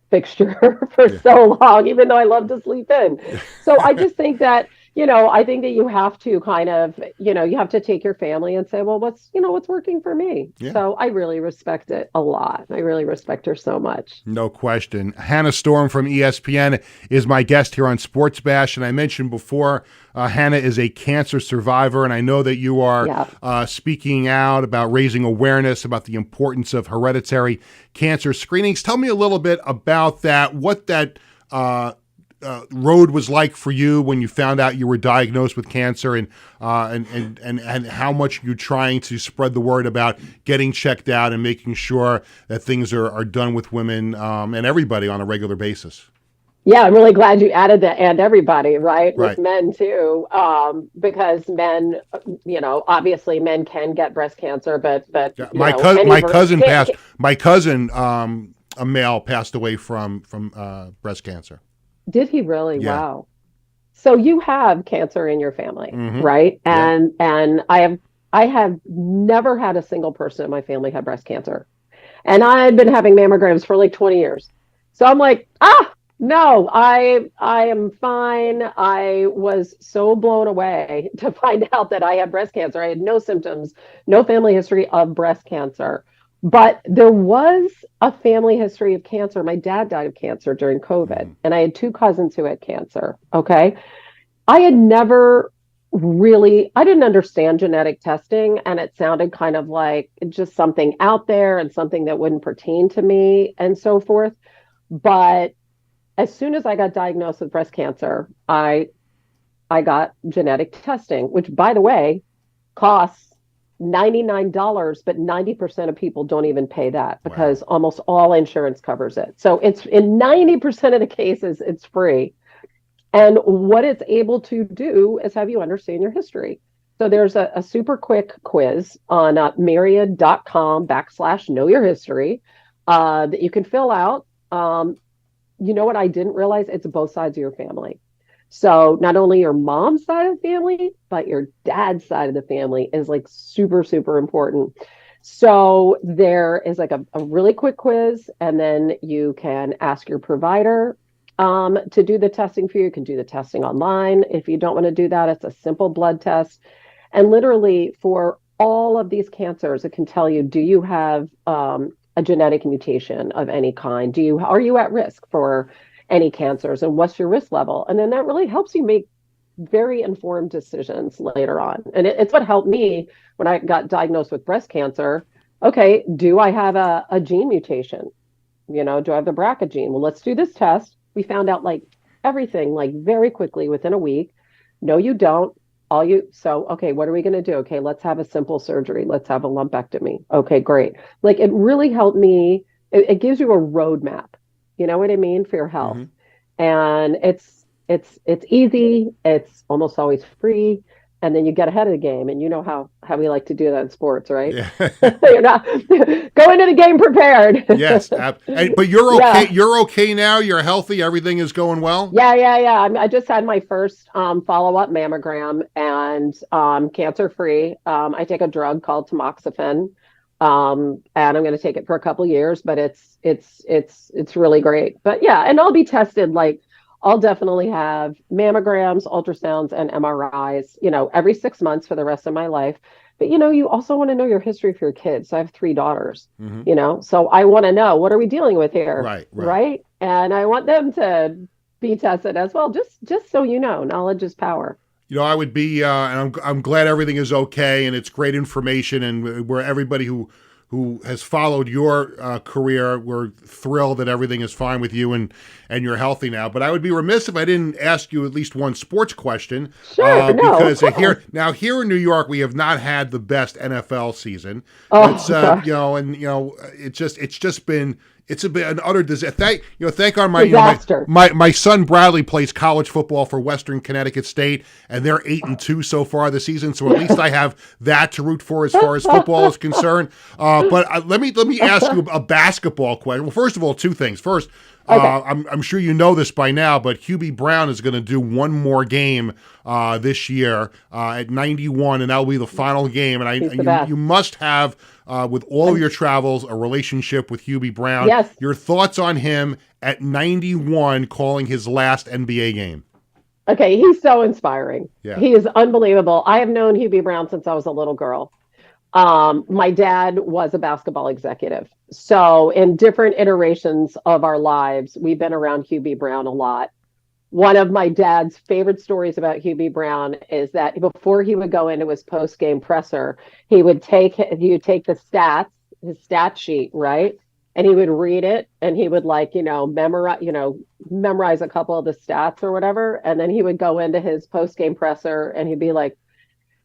fixture for so long, even though I love to sleep in. So I just think that, I think that you have to kind of, you have to take your family and say, well, what's working for me? Yeah. So I really respect it a lot. I really respect her so much. No question. Hannah Storm from ESPN is my guest here on Sports Bash. And I mentioned before, Hannah is a cancer survivor, and I know that you are speaking out about raising awareness about the importance of hereditary cancer screenings. Tell me a little bit about that, what that road was like for you when you found out you were diagnosed with cancer, and how much you're trying to spread the word about getting checked out and making sure that things are done with women and everybody on a regular basis. Yeah, I'm really glad you added that, and everybody, right? With men too, because men, obviously men can get breast cancer, but my cousin, a male, passed away from breast cancer. Did he really? Yeah. Wow. So you have cancer in your family, right? And I have never had a single person in my family have breast cancer, and I had been having mammograms for like 20 years. So I'm like, no, I am fine. I was so blown away to find out that I had breast cancer. I had no symptoms, no family history of breast cancer. But there was a family history of cancer. My dad died of cancer during COVID, and I had two cousins who had cancer. Okay. I didn't understand genetic testing, and it sounded kind of like just something out there and something that wouldn't pertain to me and so forth. But as soon as I got diagnosed with breast cancer, I got genetic testing, which, by the way, costs $99, but 90% of people don't even pay that because almost all insurance covers it. So it's in 90% of the cases, it's free. And what it's able to do is have you understand your history. So there's a super quick quiz on myriad.com/knowyourhistory that you can fill out. You know what I didn't realize? It's both sides of your family. So not only your mom's side of the family, but your dad's side of the family is like super, super important. So there is like a really quick quiz, and then you can ask your provider to do the testing for you. You can do the testing online. If you don't want to do that, it's a simple blood test. And literally for all of these cancers, it can tell you, do you have a genetic mutation of any kind? Are you at risk for any cancers, and what's your risk level? And then that really helps you make very informed decisions later on. And it's what helped me when I got diagnosed with breast cancer. Okay, do I have a gene mutation? Do I have the BRCA gene? Well, let's do this test. We found out like everything like very quickly within a week. No, you don't. Okay, what are we going to do? Okay, let's have a simple surgery. Let's have a lumpectomy. Okay, great. Like it really helped me. It gives you a roadmap. You know what I mean, for your health. And it's easy. It's almost always free. And then you get ahead of the game, and you know how we like to do that in sports, right? Yeah. You're not go into the game prepared. Yes, but you're okay. Yeah. You're okay now. You're healthy. Everything is going well. Yeah. I just had my first follow-up mammogram, and cancer free. I take a drug called tamoxifen. And I'm going to take it for a couple of years, but it's really great. But yeah, and I'll be tested. Like I'll definitely have mammograms, ultrasounds, and MRIs, every 6 months for the rest of my life. But, you also want to know your history for your kids. So I have 3 daughters, so I want to know, what are we dealing with here? Right. And I want them to be tested as well. Just so you know, knowledge is power. I would be, and I'm glad everything is okay, and it's great information, and where everybody who has followed your career, we're thrilled that everything is fine with you and you're healthy now. But I would be remiss if I didn't ask you at least one sports question. Sure, because here in New York, we have not had the best NFL season. Oh, It's just been. It's a bit an utter disaster. Thank God my son Bradley plays college football for Western Connecticut State, and they're 8-2 so far this season. So at least I have that to root for as far as football is concerned. But let me ask you a basketball question. Well, first of all, two things. First, okay. I'm sure you know this by now, but Hubie Brown is going to do one more game this year at 91, and that'll be the final game. And you must have. With all of your travels, a relationship with Hubie Brown. Yes. Your thoughts on him at 91 calling his last NBA game? Okay, he's so inspiring. Yeah. He is unbelievable. I have known Hubie Brown since I was a little girl. My dad was a basketball executive. So in different iterations of our lives, we've been around Hubie Brown a lot. One of my dad's favorite stories about Hubie Brown is that before he would go into his post-game presser, he would take the stats, his stat sheet, right? And he would read it, and he would memorize a couple of the stats or whatever. And then he would go into his post-game presser and he'd be like,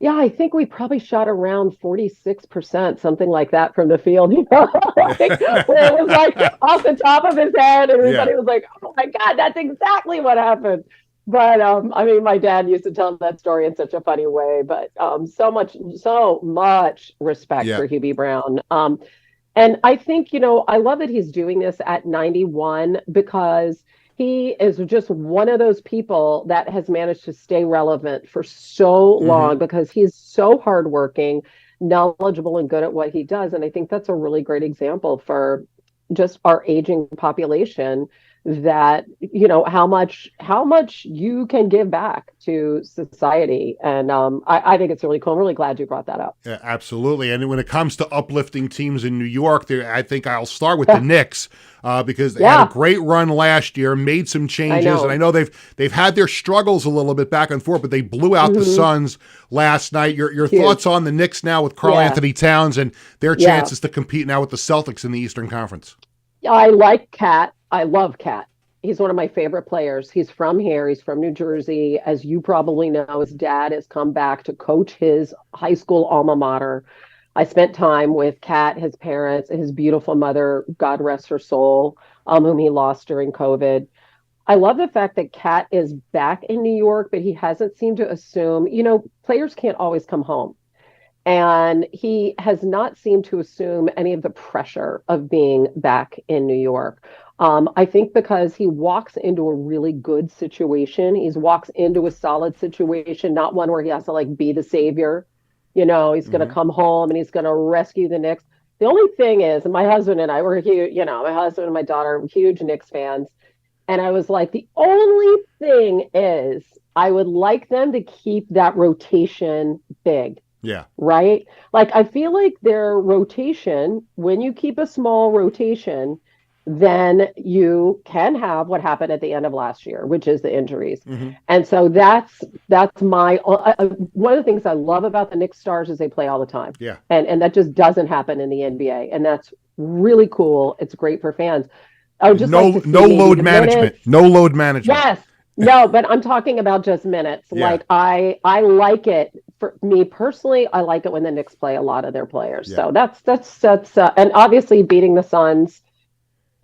yeah, I think we probably shot around 46%, something like that from the field, where it was like off the top of his head, and everybody was like, oh my God, that's exactly what happened. But my dad used to tell that story in such a funny way, but so much respect for Hubie Brown. And I think, I love that he's doing this at 91 because he is just one of those people that has managed to stay relevant for so long because he's so hardworking, knowledgeable, and good at what he does. And I think that's a really great example for just our aging population that, how much you can give back to society. And I think it's really cool. I'm really glad you brought that up. Yeah, absolutely. And when it comes to uplifting teams in New York, I think I'll start with the Knicks. Because they had a great run last year, made some changes, and I know they've had their struggles a little bit back and forth, but they blew out the Suns last night. Your thoughts on the Knicks now with Karl Anthony Towns and their chances to compete now with the Celtics in the Eastern Conference? I like Cat. I love Cat. He's one of my favorite players. He's from here. He's from New Jersey. As you probably know, his dad has come back to coach his high school alma mater. I spent time with Kat, his parents, and his beautiful mother, God rest her soul, whom he lost during COVID. I love the fact that Kat is back in New York, but he hasn't seemed to assume, players can't always come home. And he has not seemed to assume any of the pressure of being back in New York. I think because he walks into a really good situation. He walks into a solid situation, not one where he has to be the savior. He's going to come home and he's going to rescue the Knicks. The only thing is, my husband and I were huge, my husband and my daughter were huge Knicks fans. And I was like, the only thing is I would like them to keep that rotation big. Yeah. Right? I feel like their rotation, when you keep a small rotation, then you can have what happened at the end of last year, which is the injuries. And so that's my one of the things I love about the Knicks stars is they play all the time. Yeah. And that just doesn't happen in the NBA. And that's really cool. It's great for fans. I would just no load management. No load management. Yes. No, but I'm talking about just minutes. Yeah. I like it. For me personally, I like it when the Knicks play a lot of their players. Yeah. So that's and obviously beating the Suns,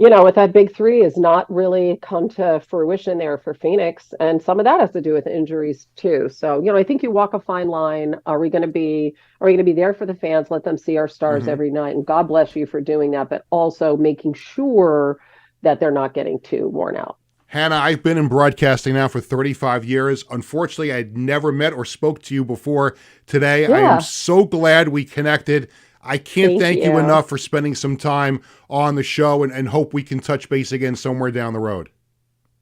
with that big three has not really come to fruition there for Phoenix. And some of that has to do with injuries too. So, I think you walk a fine line. Are we going to be there for the fans? Let them see our stars every night. And God bless you for doing that, but also making sure that they're not getting too worn out. Hannah, I've been in broadcasting now for 35 years. Unfortunately, I'd never met or spoke to you before today. Yeah. I am so glad we connected. I can't thank you enough for spending some time on the show and hope we can touch base again somewhere down the road.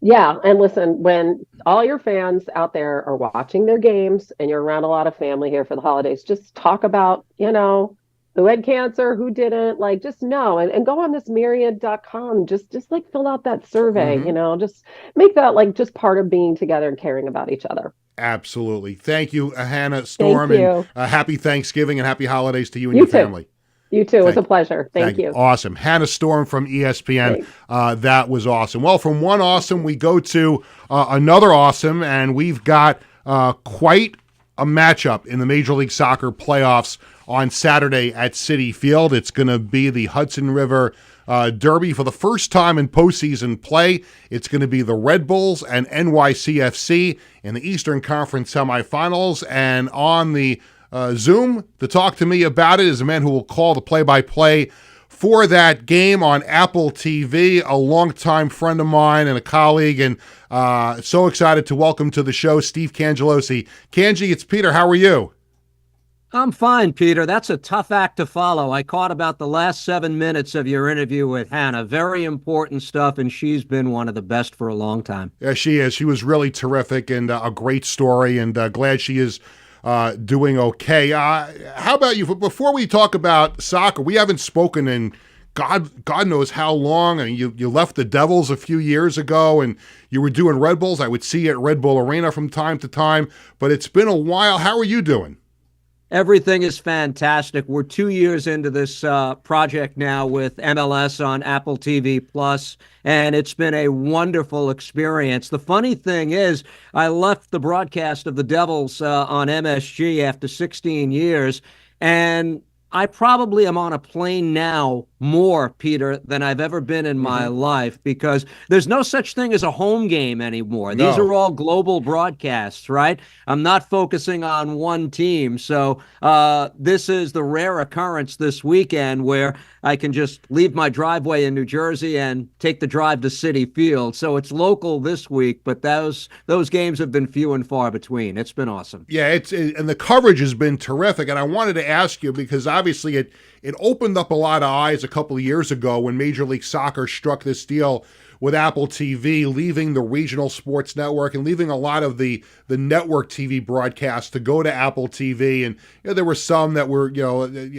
Yeah. And listen, when all your fans out there are watching their games and you're around a lot of family here for the holidays, just talk about, who had cancer, who didn't, like just know and go on this myriad.com, just like fill out that survey, just make that like just part of being together and caring about each other. Absolutely. Thank you, Hannah Storm, Thank you. and happy Thanksgiving and happy holidays to you and your family. You too. It was a pleasure. Thank you. Awesome. Hannah Storm from ESPN. That was awesome. Well, from one awesome, we go to another awesome, and we've got quite a matchup in the Major League Soccer playoffs on Saturday at Citi Field. It's going to be the Hudson River Derby for the first time in postseason play. It's going to be the Red Bulls and NYCFC in the Eastern Conference semifinals. And on the Zoom to talk to me about it is a man who will call the play-by-play for that game on Apple TV, a longtime friend of mine and a colleague, and so excited to welcome to the show Steve Cangelosi. Kanji, it's Peter. How are you? I'm fine, Peter. That's a tough act to follow. I caught about the last 7 minutes of your interview with Hannah. Very important stuff, and she's been one of the best for a long time. Yeah, she is. She was really terrific and a great story, and glad she is doing okay. How about you? Before we talk about soccer, we haven't spoken in God knows how long. I mean, you left the Devils a few years ago, and you were doing Red Bulls. I would see you at Red Bull Arena from time to time, but it's been a while. How are you doing? Everything is fantastic. We're 2 years into this project now with MLS on Apple TV Plus, and it's been a wonderful experience. The funny thing is, I left the broadcast of the Devils on MSG after 16 years, and I probably am on a plane now more, Peter, than I've ever been in my life, because there's no such thing as a home game anymore. No. These are all global broadcasts, right? I'm not focusing on one team. So this is the rare occurrence this weekend where I can just leave my driveway in New Jersey and take the drive to Citi Field. So it's local this week, but those games have been few and far between. It's been awesome. Yeah, and the coverage has been terrific. And I wanted to ask you, because obviously it opened up a lot of eyes a couple of years ago when Major League Soccer struck this deal with Apple TV, leaving the regional sports network and leaving a lot of the network TV broadcasts to go to Apple TV. And there were some that were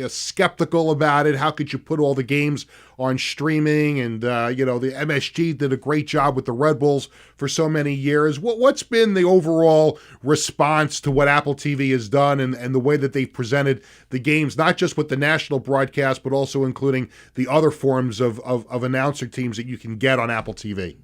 skeptical about it. How could you put all the games on streaming? And the MSG did a great job with the Red Bulls for so many years. What's been the overall response to what Apple TV has done and the way that they've presented the games, not just with the national broadcast, but also including the other forms of announcer teams that you can get on Apple TV?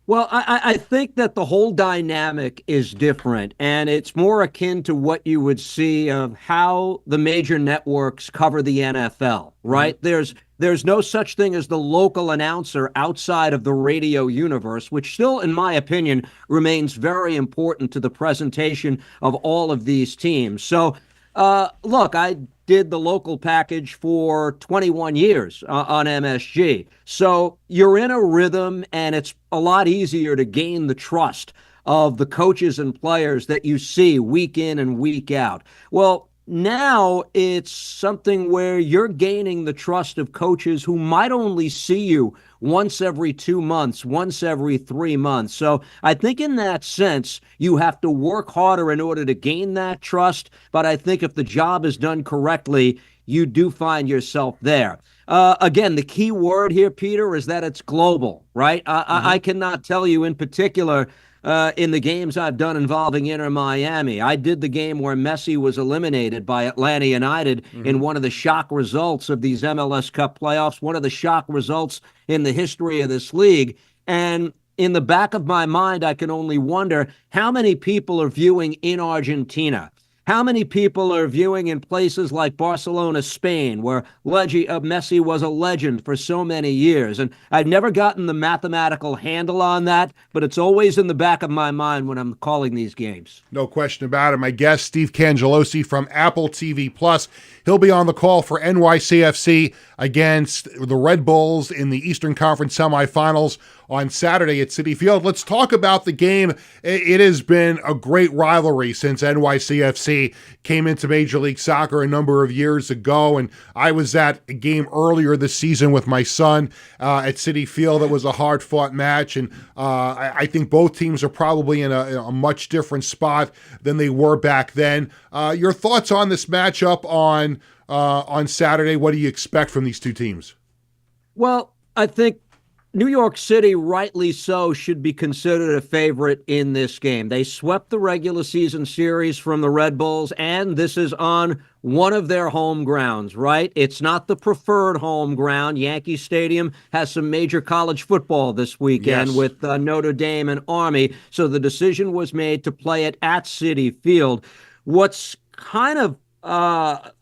Well, I think that the whole dynamic is different, and it's more akin to what you would see of how the major networks cover the NFL, right? Mm-hmm. There's no such thing as the local announcer outside of the radio universe, which still, in my opinion, remains very important to the presentation of all of these teams. So, look, I did the local package for 21 years on MSG. So you're in a rhythm, and it's a lot easier to gain the trust of the coaches and players that you see week in and week out. Well, now it's something where you're gaining the trust of coaches who might only see you once every 2 months, once every 3 months. So I think in that sense, you have to work harder in order to gain that trust. But I think if the job is done correctly, you do find yourself there. Again, the key word here, Peter, is that it's global, right? I cannot tell you in particular in the games I've done involving Inter Miami. I did the game where Messi was eliminated by Atlanta United in one of the shock results of these MLS Cup playoffs, one of the shock results in the history of this league. And in the back of my mind, I can only wonder how many people are viewing in Argentina. How many people are viewing in places like Barcelona, Spain, where Messi was a legend for so many years? And I've never gotten the mathematical handle on that, but it's always in the back of my mind when I'm calling these games. No question about it. My guest, Steve Cangelosi from Apple TV Plus. He'll be on the call for NYCFC against the Red Bulls in the Eastern Conference semifinals on Saturday at Citi Field. Let's talk about the game. It has been a great rivalry since NYCFC came into Major League Soccer a number of years ago, and I was at a game earlier this season with my son at Citi Field. It was a hard-fought match, and I think both teams are probably in a much different spot than they were back then. Your thoughts on this matchup on Saturday? What do you expect from these two teams? Well, I think New York City, rightly so, should be considered a favorite in this game. They swept the regular season series from the Red Bulls, and this is on one of their home grounds, right? It's not the preferred home ground. Yankee Stadium has some major college football this weekend with Notre Dame and Army, so the decision was made to play it at Citi Field. What's kind of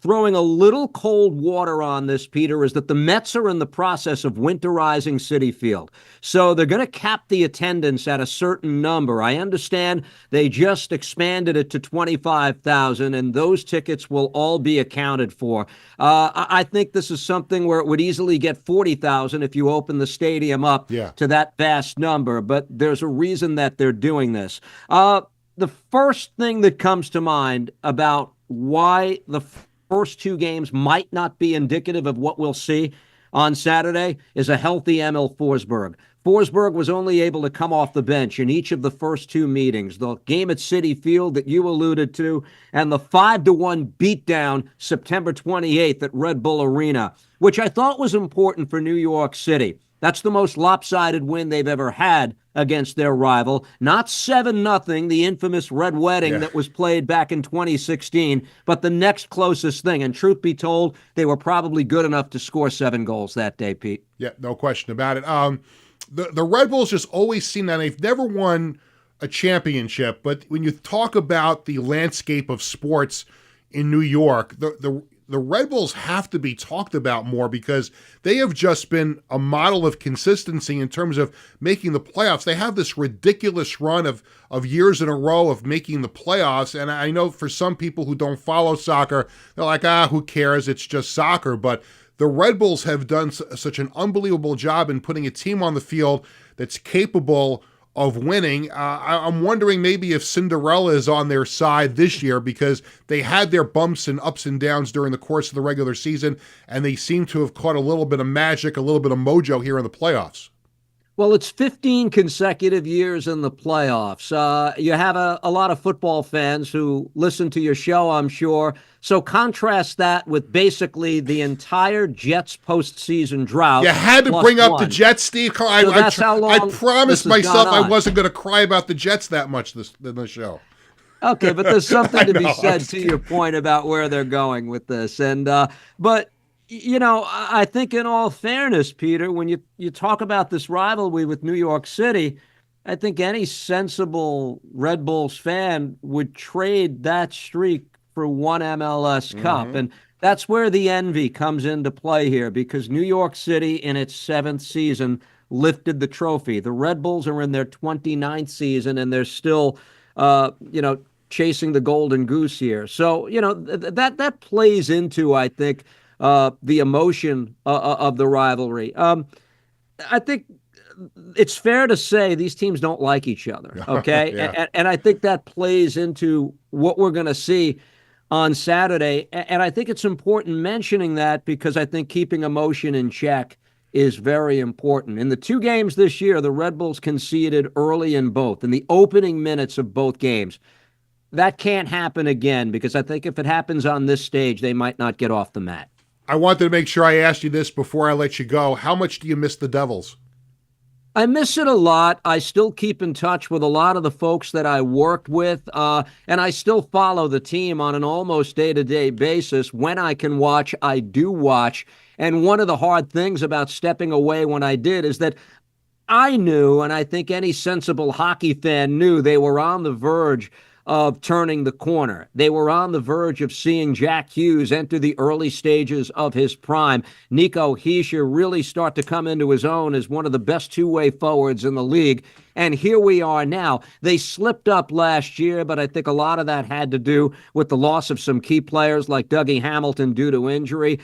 throwing a little cold water on this, Peter, is that the Mets are in the process of winterizing Citi Field. So they're going to cap the attendance at a certain number. I understand they just expanded it to 25,000, and those tickets will all be accounted for. I think this is something where it would easily get 40,000 if you open the stadium up to that vast number, but there's a reason that they're doing this. The first thing that comes to mind about why the first two games might not be indicative of what we'll see on Saturday is a healthy Emil Forsberg. Forsberg was only able to come off the bench in each of the first two meetings, the game at Citi Field that you alluded to, and the 5-1 beatdown September 28th at Red Bull Arena, which I thought was important for New York City. That's the most lopsided win they've ever had against their rival. Not 7-0, the infamous Red Wedding that was played back in 2016, but the next closest thing. And truth be told, they were probably good enough to score 7 goals that day, Pete. Yeah, no question about it. The Red Bulls just always seem that they've never won a championship, but when you talk about the landscape of sports in New York, the Red Bulls have to be talked about more because they have just been a model of consistency in terms of making the playoffs. They have this ridiculous run of years in a row of making the playoffs, and I know for some people who don't follow soccer, they're like, who cares? It's just soccer. But the Red Bulls have done such an unbelievable job in putting a team on the field that's capable of winning. I'm wondering maybe if Cinderella is on their side this year because they had their bumps and ups and downs during the course of the regular season, and they seem to have caught a little bit of magic, a little bit of mojo here in the playoffs. Well, it's 15 consecutive years in the playoffs. You have a lot of football fans who listen to your show, I'm sure. So contrast that with basically the entire Jets postseason drought. You had to bring up the Jets, Steve. I promised myself I wasn't going to cry about the Jets that much in the show. Okay, but there's something to be said to your point about where they're going with this. And but you know, I think in all fairness, Peter, when you talk about this rivalry with New York City, I think any sensible Red Bulls fan would trade that streak for one MLS Cup. And that's where the envy comes into play here because New York City in its 7th season lifted the trophy. The Red Bulls are in their 29th season and they're still, chasing the golden goose here. So, that plays into, I think, the emotion of the rivalry. I think it's fair to say these teams don't like each other, okay? And I think that plays into what we're going to see on Saturday. And I think it's important mentioning that because I think keeping emotion in check is very important. In the 2 games this year, the Red Bulls conceded early in both, in the opening minutes of both games. That can't happen again because I think if it happens on this stage, they might not get off the mat. I wanted to make sure I asked you this before I let you go. How much do you miss the Devils? I miss it a lot. I still keep in touch with a lot of the folks that I worked with, and I still follow the team on an almost day-to-day basis. When I can watch, I do watch. And one of the hard things about stepping away when I did is that I knew, and I think any sensible hockey fan knew, they were on the verge of turning the corner. They were on the verge of seeing Jack Hughes enter the early stages of his prime. Nico Hischier really start to come into his own as one of the best two-way forwards in the league. And here we are now. They slipped up last year, but I think a lot of that had to do with the loss of some key players like Dougie Hamilton due to injury.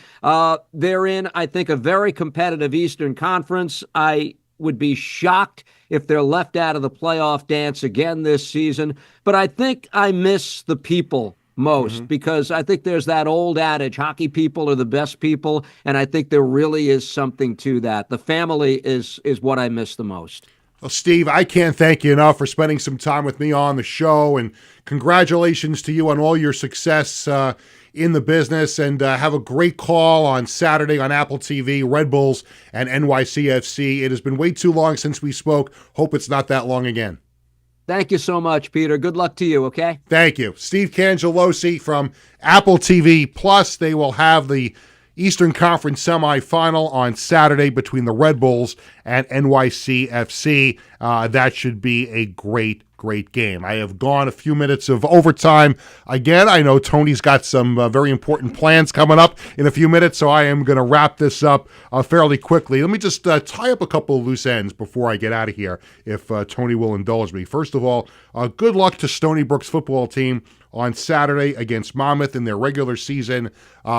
They're in, I think, a very competitive Eastern Conference. I would be shocked if they're left out of the playoff dance again this season. But I think I miss the people most because I think there's that old adage, hockey people are the best people, and I think there really is something to that. The family is what I miss the most. Well, Steve, I can't thank you enough for spending some time with me on the show, and congratulations to you on all your success in the business, and have a great call on Saturday on Apple TV, Red Bulls and NYCFC. It has been way too long since we spoke. Hope it's not that long again. Thank you so much, Peter. Good luck to you, okay? Thank you. Steve Cangelosi from Apple TV Plus. They will have the Eastern Conference semifinal on Saturday between the Red Bulls and NYCFC. That should be a great game. I have gone a few minutes of overtime. Again, I know Tony's got some very important plans coming up in a few minutes, so I am going to wrap this up fairly quickly. Let me just tie up a couple of loose ends before I get out of here, if Tony will indulge me. First of all, good luck to Stony Brook's football team on Saturday against Monmouth in their regular season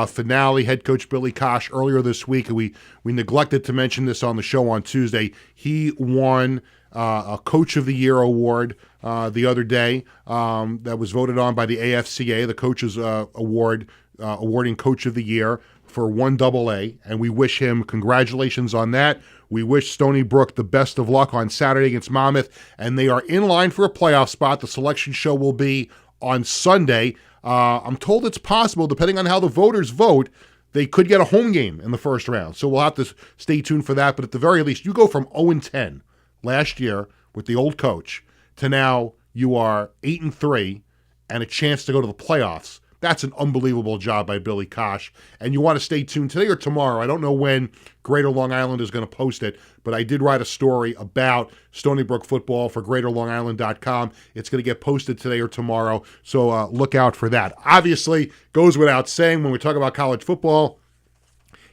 finale. Head coach Billy Kosh earlier this week, we neglected to mention this on the show on Tuesday, he won a Coach of the Year award the other day that was voted on by the AFCA, the Coaches Award, awarding Coach of the Year for 1AA, and we wish him congratulations on that. We wish Stony Brook the best of luck on Saturday against Monmouth, and they are in line for a playoff spot. The selection show will be on Sunday. I'm told it's possible, depending on how the voters vote, they could get a home game in the first round. So we'll have to stay tuned for that. But at the very least, you go from 0-10 last year with the old coach to now you are 8-3 and a chance to go to the playoffs. That's an unbelievable job by Billy Kosh. And you want to stay tuned today or tomorrow. I don't know when Greater Long Island is going to post it, but I did write a story about Stony Brook football for GreaterLongIsland.com. It's going to get posted today or tomorrow, so look out for that. Obviously, goes without saying when we talk about college football,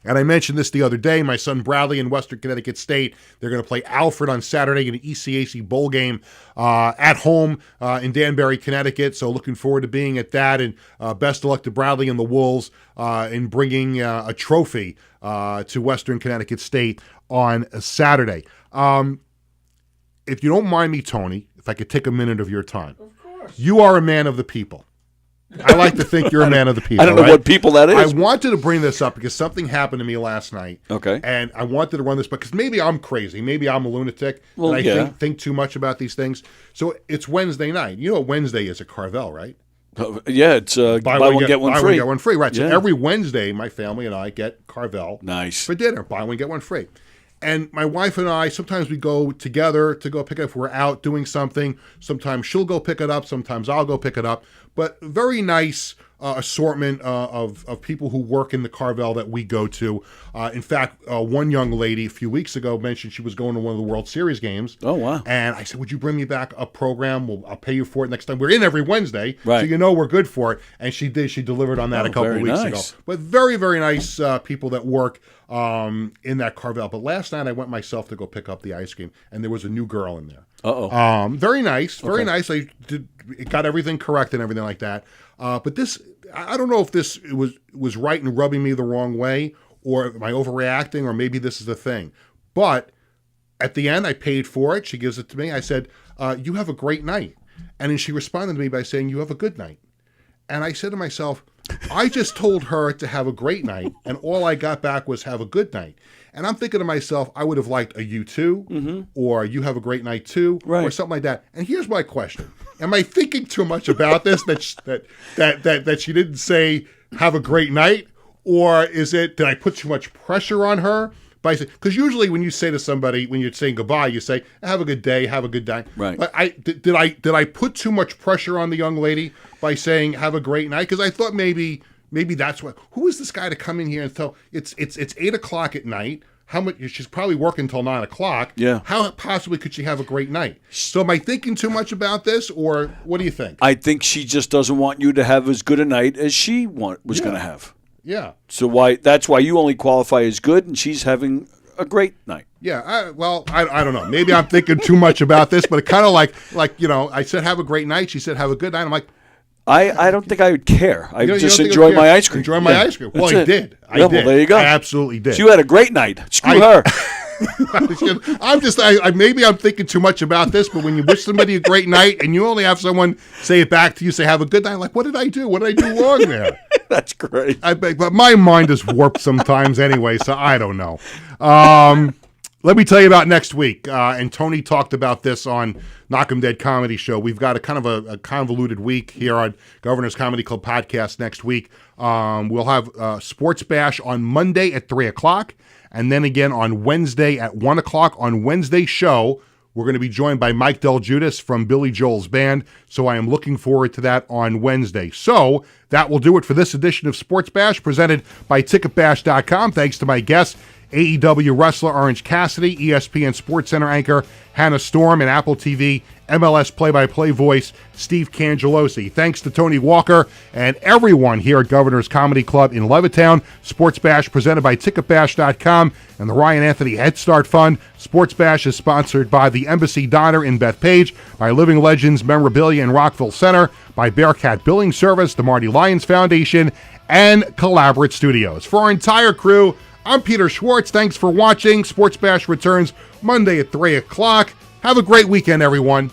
and I mentioned this the other day, my son Bradley in Western Connecticut State, they're going to play Alfred on Saturday in an ECAC bowl game at home in Danbury, Connecticut. So looking forward to being at that, and best of luck to Bradley and the Wolves in bringing a trophy to Western Connecticut State on Saturday. If you don't mind me, Tony, if I could take a minute of your time. Of course. You are a man of the people. I like to think you're a man of the people. I don't know what people that is. I wanted to bring this up because something happened to me last night. Okay. And I wanted to run this because maybe I'm crazy. Maybe I'm a lunatic. Well, and I think too much about these things. So it's Wednesday night. You know what Wednesday is at Carvel, right? Yeah, it's buy one, get one free. Buy one, get one free, right. Yeah. So every Wednesday, my family and I get Carvel for dinner. Buy one, get one free. And my wife and I, sometimes we go together to go pick it up if we're out doing something. Sometimes she'll go pick it up. Sometimes I'll go pick it up. But very nice assortment of people who work in the Carvel that we go to. In fact, one young lady a few weeks ago mentioned she was going to one of the World Series games. Oh, wow. And I said, would you bring me back a program? I'll pay you for it next time. We're in every Wednesday, right. So you know we're good for it. And she did. She delivered on that a couple of weeks ago. But very, very nice people that work in that Carvel. But last night I went myself to go pick up the ice cream, and there was a new girl in there. Uh-oh. Very nice, very nice. I got everything correct and everything like that. But this, I don't know if this was right and rubbing me the wrong way, or am I overreacting, or maybe this is the thing. But at the end, I paid for it. She gives it to me. I said, you have a great night. And then she responded to me by saying, you have a good night. And I said to myself, I just told her to have a great night, and all I got back was have a good night. And I'm thinking to myself, I would have liked a you too, or you have a great night too, or something like that. And here's my question. Am I thinking too much about this, that she didn't say have a great night? Or did I put too much pressure on her? Because usually when you say to somebody, when you're saying goodbye, you say, have a good day, have a good night. Right. But did I put too much pressure on the young lady by saying have a great night? Because I thought maybe that's what. Who is this guy to come in here and tell? It's 8:00 at night. How much? She's probably working until 9:00. Yeah. How possibly could she have a great night? So am I thinking too much about this, or what do you think? I think she just doesn't want you to have as good a night as she was going to have. Yeah. So that's why you only qualify as good, and she's having a great night. Yeah. I don't know. Maybe I'm thinking too much about this, but it kind of like I said have a great night. She said have a good night. I'm like. I don't think I would care. I just enjoy my ice cream. Enjoy my ice cream. Well, I did. Well, there you go. I absolutely did. So you had a great night. Screw her. Maybe I'm thinking too much about this, but when you wish somebody a great night and you only have someone say it back to you, say, have a good night, like, what did I do? What did I do wrong there? That's great. But my mind is warped sometimes anyway, so I don't know. Let me tell you about next week. And Tony talked about this on Knock 'em Dead Comedy Show. We've got a kind of a convoluted week here on Governor's Comedy Club podcast next week. We'll have Sports Bash on Monday at 3 o'clock. And then again on Wednesday at 1 o'clock. On Wednesday's show, we're going to be joined by Mike Del Giudice from Billy Joel's band. So I am looking forward to that on Wednesday. So that will do it for this edition of Sports Bash presented by TicketBash.com. Thanks to my guests, AEW wrestler Orange Cassidy, ESPN SportsCenter anchor Hannah Storm, and Apple TV MLS play-by-play voice Steve Cangelosi. Thanks to Tony Walker and everyone here at Governor's Comedy Club in Levittown. Sports Bash presented by TicketBash.com and the Ryan Anthony Head Start Fund. Sports Bash is sponsored by the Embassy Diner in Bethpage, by Living Legends Memorabilia in Rockville Center, by Bearcat Billing Service, the Marty Lyons Foundation, and Collaborate Studios. For our entire crew, I'm Peter Schwartz. Thanks for watching. Sports Bash returns Monday at 3 o'clock. Have a great weekend, everyone.